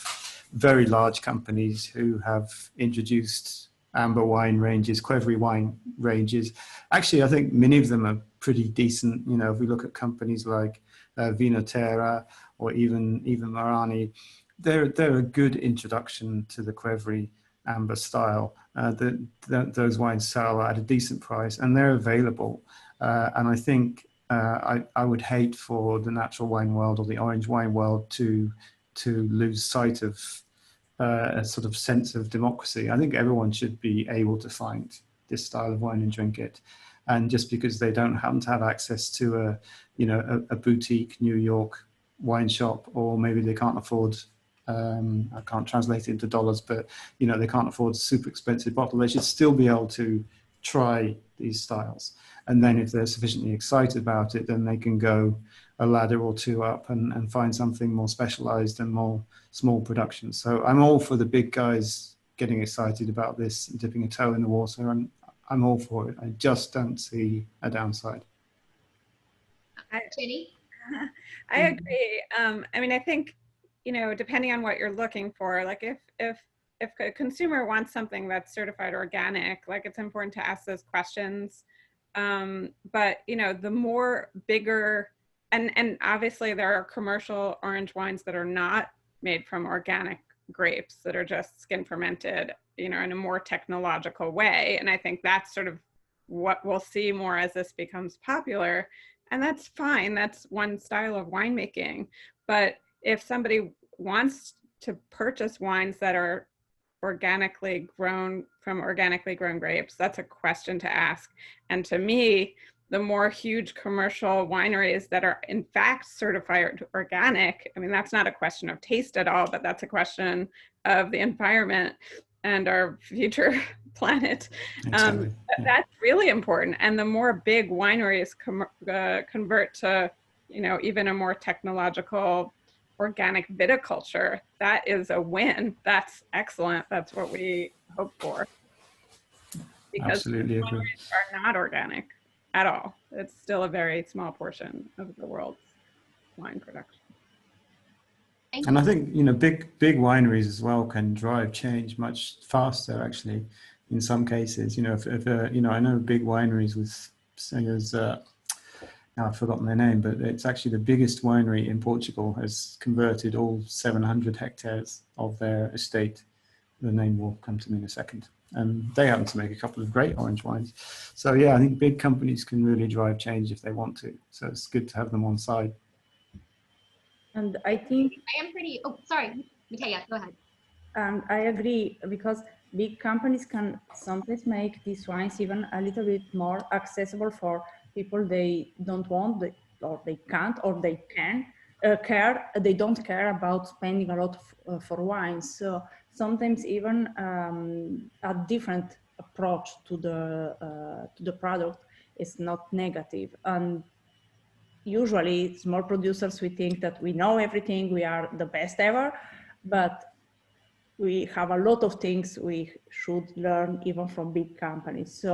very large companies who have introduced amber wine ranges, Qvevri wine ranges. Actually, I think many of them are pretty decent. You know, if we look at companies like Vinoterra or even Marani, they're a good introduction to the Qvevri amber style. Those wines sell at a decent price and they're available. And I think I would hate for the natural wine world or the orange wine world to lose sight of a sort of sense of democracy. I think everyone should be able to find this style of wine and drink it. And just because they don't happen to have access to a boutique New York wine shop, or maybe they can't afford, I can't translate it into dollars, but you know, they can't afford a super expensive bottle, they should still be able to try these styles. And then if they're sufficiently excited about it, then they can go a ladder or two up and find something more specialized and more small production. So I'm all for the big guys getting excited about this and dipping a toe in the water, and I'm all for it. I just don't see a downside. Jenny? I agree. I mean, I think, you know, depending on what you're looking for, like if a consumer wants something that's certified organic, like it's important to ask those questions. But, you know, the more bigger, and obviously there are commercial orange wines that are not made from organic grapes, that are just skin fermented, you know, in a more technological way. And I think that's sort of what we'll see more as this becomes popular. And that's fine. That's one style of winemaking. But if somebody wants to purchase wines that are organically grown from organically grown grapes, that's a question to ask. And to me, the more huge commercial wineries that are in fact certified organic, I mean, that's not a question of taste at all, but that's a question of the environment and our future planet. Exactly. That's really important. And the more big wineries convert to, you know, even a more technological organic viticulture, that is a win. That's excellent. That's what we hope for. Because Absolutely agree. wineries are not organic at all. It's still a very small portion of the world's wine production. And I think, you know, big wineries as well can drive change much faster, actually, in some cases. You know, if you know, I know big wineries with, say, as now I've forgotten their name, but it's actually the biggest winery in Portugal has converted all 700 hectares of their estate. The name will come to me in a second. And they happen to make a couple of great orange wines. So yeah, I think big companies can really drive change if they want to. So it's good to have them on side. And I think I am pretty, oh, sorry, Mateja, go ahead. And I agree, because big companies can sometimes make these wines even a little bit more accessible for people they don't want, or they can't, or they can care. They don't care about spending a lot for wines. So sometimes even a different approach to the product is not negative. And usually small producers, we think that we know everything, we are the best ever, but we have a lot of things we should learn even from big companies. So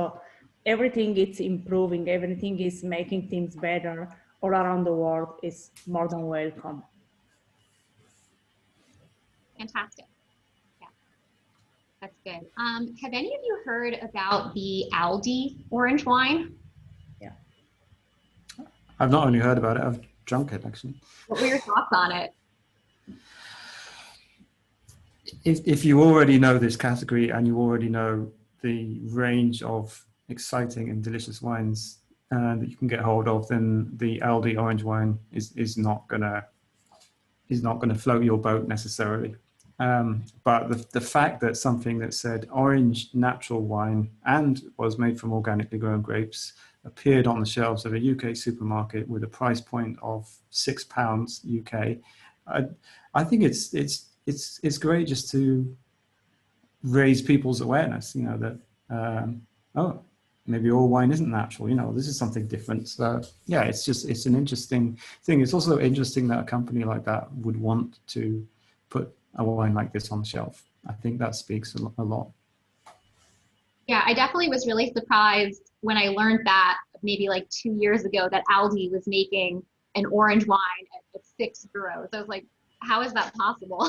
everything is improving, everything is making things better all around the world is more than welcome. Fantastic. Yeah, that's good. Have any of you heard about the Aldi orange wine? Yeah. I've not only heard about it, I've drunk it actually. What were your thoughts on it? If you already know this category and you already know the range of exciting and delicious wines that you can get hold of, then the Aldi orange wine is not gonna float your boat necessarily. But the fact that something that said orange natural wine and was made from organically grown grapes appeared on the shelves of a UK supermarket with a price point of £6 UK, I think it's great just to raise people's awareness, you know, that oh, maybe all wine isn't natural, you know, this is something different. So yeah, it's an interesting thing. It's also interesting that a company like that would want to put a wine like this on the shelf. I think that speaks a lot. Yeah, I definitely was really surprised when I learned that maybe like 2 years ago that Aldi was making an orange wine at €6. I was like, how is that possible?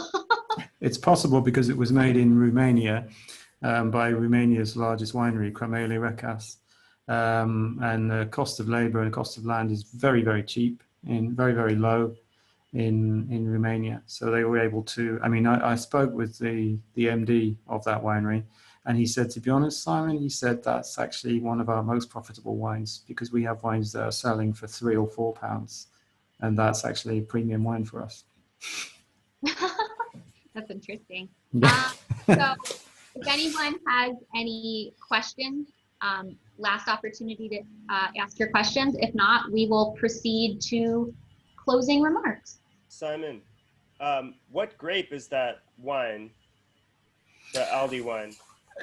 It's possible because it was made in Romania by Romania's largest winery, Cremele Recas. And the cost of labor and cost of land is very, very cheap and very, very low in Romania. So they were able to, I mean, I spoke with the MD of that winery, and he said, to be honest, Simon, he said, that's actually one of our most profitable wines because we have wines that are selling for £3 or £4. And that's actually a premium wine for us. That's interesting. Yeah. So if anyone has any questions, last opportunity to ask your questions. If not, we will proceed to closing remarks. Simon, what grape is that wine, the Aldi wine?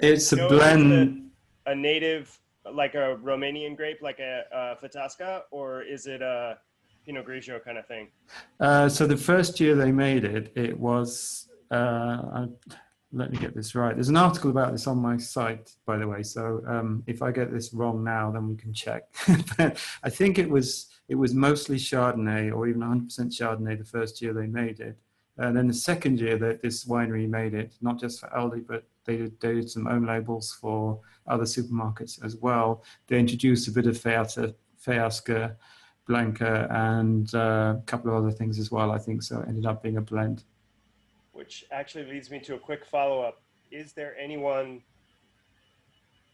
It's a blend. A native, like a Romanian grape, like a Fatasca, or is it a Pinot Grigio kind of thing? So the first year they made it, it was, let me get this right. There's an article about this on my site, by the way. So if I get this wrong now, then we can check. But I think it was mostly Chardonnay or even 100% Chardonnay the first year they made it. And then the second year that this winery made it, not just for Aldi, but they did some own labels for other supermarkets as well. They introduced a bit of Fiasca, Blanca, and a couple of other things as well, I think. So it ended up being a blend. Which actually leads me to a quick follow-up. Is there anyone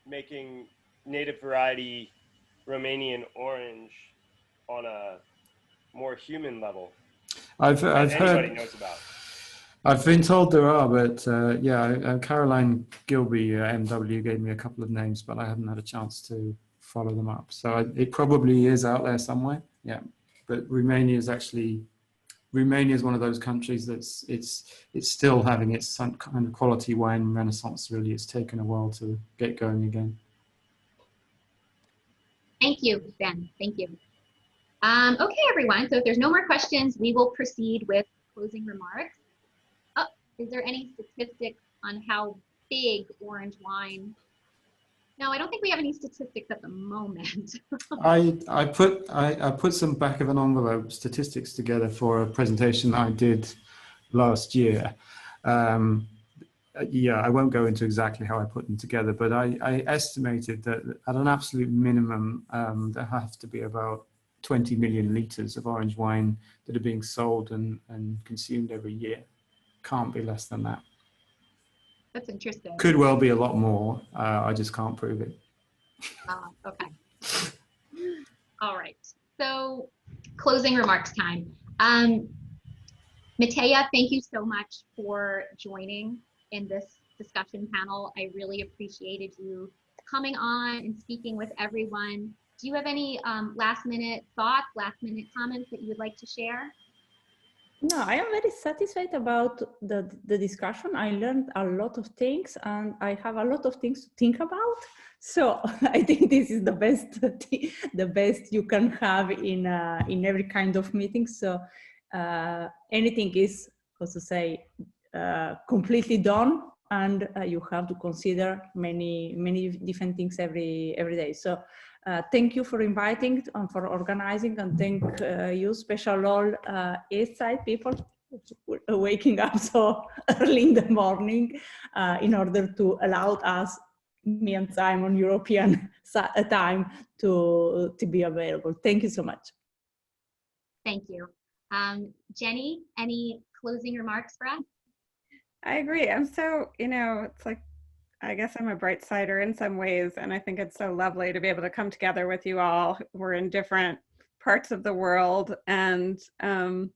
making native variety Romanian orange on a more human level? I've heard. Knows about. I've been told there are, but yeah, Caroline Gilby, MW, gave me a couple of names, but I haven't had a chance to follow them up. So it probably is out there somewhere. Yeah, but Romania is one of those countries that's it's still having its some kind of quality wine renaissance. Really, it's taken a while to get going again. Thank you, Ben. Thank you. Okay, everyone. So if there's no more questions, we will proceed with closing remarks. Oh, is there any statistics on how big orange wine? No, I don't think we have any statistics at the moment. I put some back of an envelope statistics together for a presentation I did last year. Yeah, I won't go into exactly how I put them together, but I estimated that at an absolute minimum, there have to be about 20 million litres of orange wine that are being sold and consumed every year. Can't be less than that. That's interesting. Could well be a lot more. I just can't prove it. Okay. All right. So closing remarks time. Mateja, thank you so much for joining in this discussion panel. I really appreciated you coming on and speaking with everyone. Do you have any last minute thoughts, last minute comments that you would like to share? No, I am very satisfied about the discussion. I learned a lot of things and I have a lot of things to think about. So I think this is the best you can have in every kind of meeting. So anything is, how to say, completely done, and you have to consider many different things every day. So thank you for inviting and for organizing, and thank you, special all East Side people waking up so early in the morning in order to allow us, me and Simon, European time to be available. Thank you so much. Thank you. Jenny, any closing remarks for us? I agree. I'm so, it's like, I guess I'm a bright sider in some ways, and I think it's so lovely to be able to come together with you all. We're in different parts of the world, and to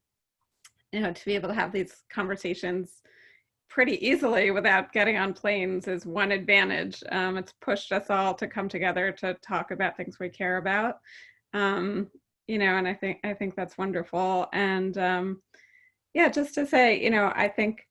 be able to have these conversations pretty easily without getting on planes is one advantage. It's pushed us all to come together to talk about things we care about, and I think that's wonderful. And yeah, just to say, I think.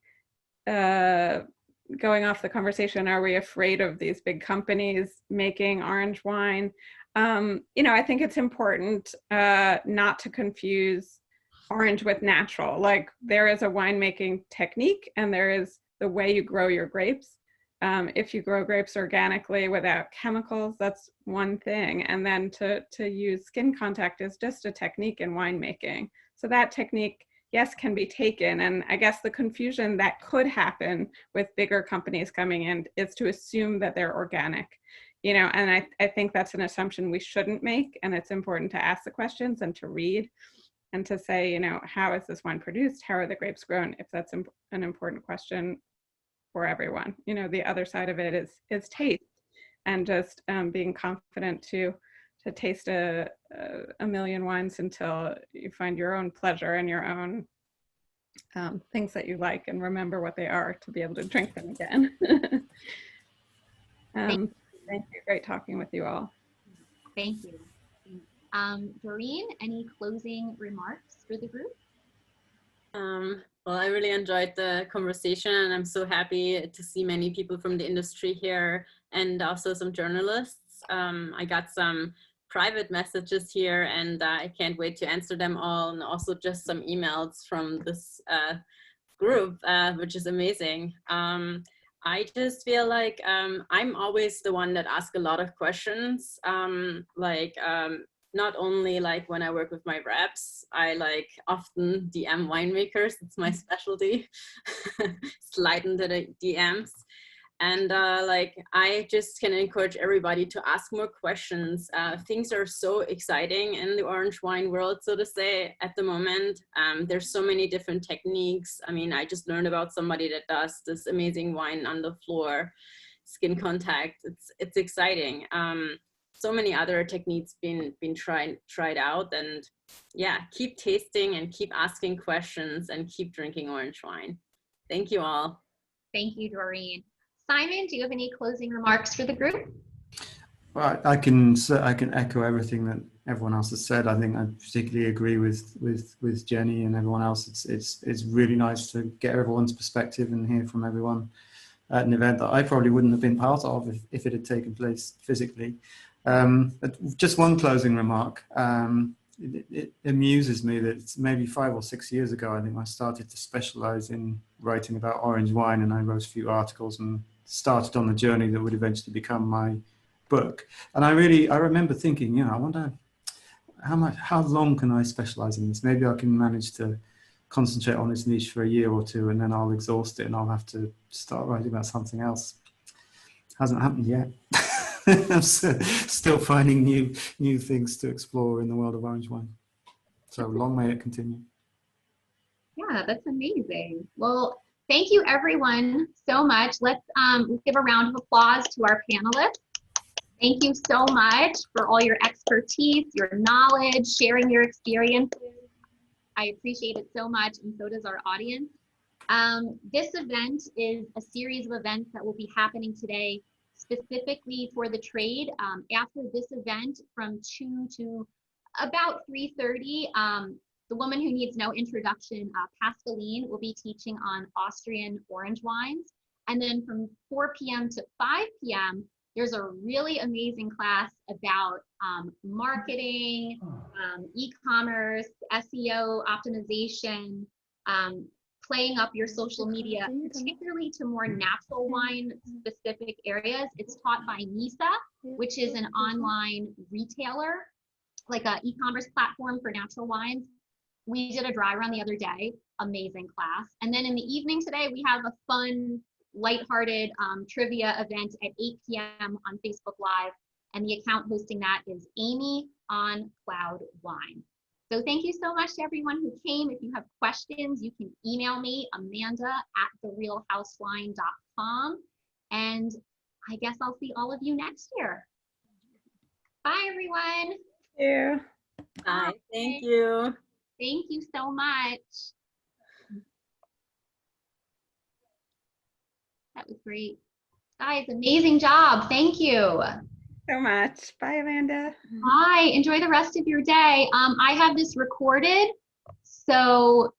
Going off the conversation, are we afraid of these big companies making orange wine? I think it's important not to confuse orange with natural. Like, there is a winemaking technique and there is the way you grow your grapes. If you grow grapes organically without chemicals, that's one thing. And then to use skin contact is just a technique in winemaking. So that technique, yes, can be taken. And I guess the confusion that could happen with bigger companies coming in is to assume that they're organic, and I think that's an assumption we shouldn't make. And it's important to ask the questions and to read and to say, how is this wine produced? How are the grapes grown? If that's an important question for everyone. The other side of it is taste, and just being confident to taste a million wines until you find your own pleasure and your own things that you like, and remember what they are to be able to drink them again. Thank you. Great talking with you all. Thank you. Doreen, any closing remarks for the group? Well, I really enjoyed the conversation, and I'm so happy to see many people from the industry here, and also some journalists. I got some private messages here, and I can't wait to answer them all, and also just some emails from this group, which is amazing. I just feel like I'm always the one that asks a lot of questions, not only like when I work with my reps, I often DM winemakers. It's my specialty, slide into the DMs. And I just can encourage everybody to ask more questions. Things are so exciting in the orange wine world, so to say, at the moment. There's so many different techniques. I mean, I just learned about somebody that does this amazing wine on the floor, skin contact. It's exciting. So many other techniques been tried out, and yeah, keep tasting and keep asking questions and keep drinking orange wine. Thank you all. Thank you, Doreen. Simon, do you have any closing remarks for the group? Well, I can echo everything that everyone else has said. I think I particularly agree with Jenny and everyone else. It's really nice to get everyone's perspective and hear from everyone at an event that I probably wouldn't have been part of if it had taken place physically. Just one closing remark. It amuses me that it's maybe 5 or 6 years ago, I think I started to specialize in writing about orange wine, and I wrote a few articles and started on the journey that would eventually become my book. And I remember thinking, I wonder how long can I specialize in this? Maybe I can manage to concentrate on this niche for a year or two, and then I'll exhaust it and I'll have to start writing about something else. Hasn't happened yet. I'm still finding new things to explore in the world of orange wine. So long may it continue. Yeah, that's amazing. Well, thank you everyone so much. Let's give a round of applause to our panelists. Thank you so much for all your expertise, your knowledge, sharing your experiences. I appreciate it so much, and so does our audience. This event is a series of events that will be happening today specifically for the trade. After this event from 2 to about 3:30, the woman who needs no introduction, Pascaline, will be teaching on Austrian orange wines. And then from 4 p.m. to 5 p.m., there's a really amazing class about marketing, e-commerce, SEO optimization, playing up your social media, particularly to more natural wine specific areas. It's taught by Nisa, which is an online retailer, like an e-commerce platform for natural wines. We did a dry run the other day, amazing class. And then in the evening today, we have a fun, lighthearted trivia event at 8 p.m. on Facebook Live. And the account hosting that is Amy on Cloud Wine. So thank you so much to everyone who came. If you have questions, you can email me, amanda@therealhousewine.com. And I guess I'll see all of you next year. Bye, everyone. Thank you. Bye. Thank you. Thank you so much. That was great. Guys, amazing job. Thank you. So much. Bye, Amanda. Bye. Enjoy the rest of your day. I have this recorded, so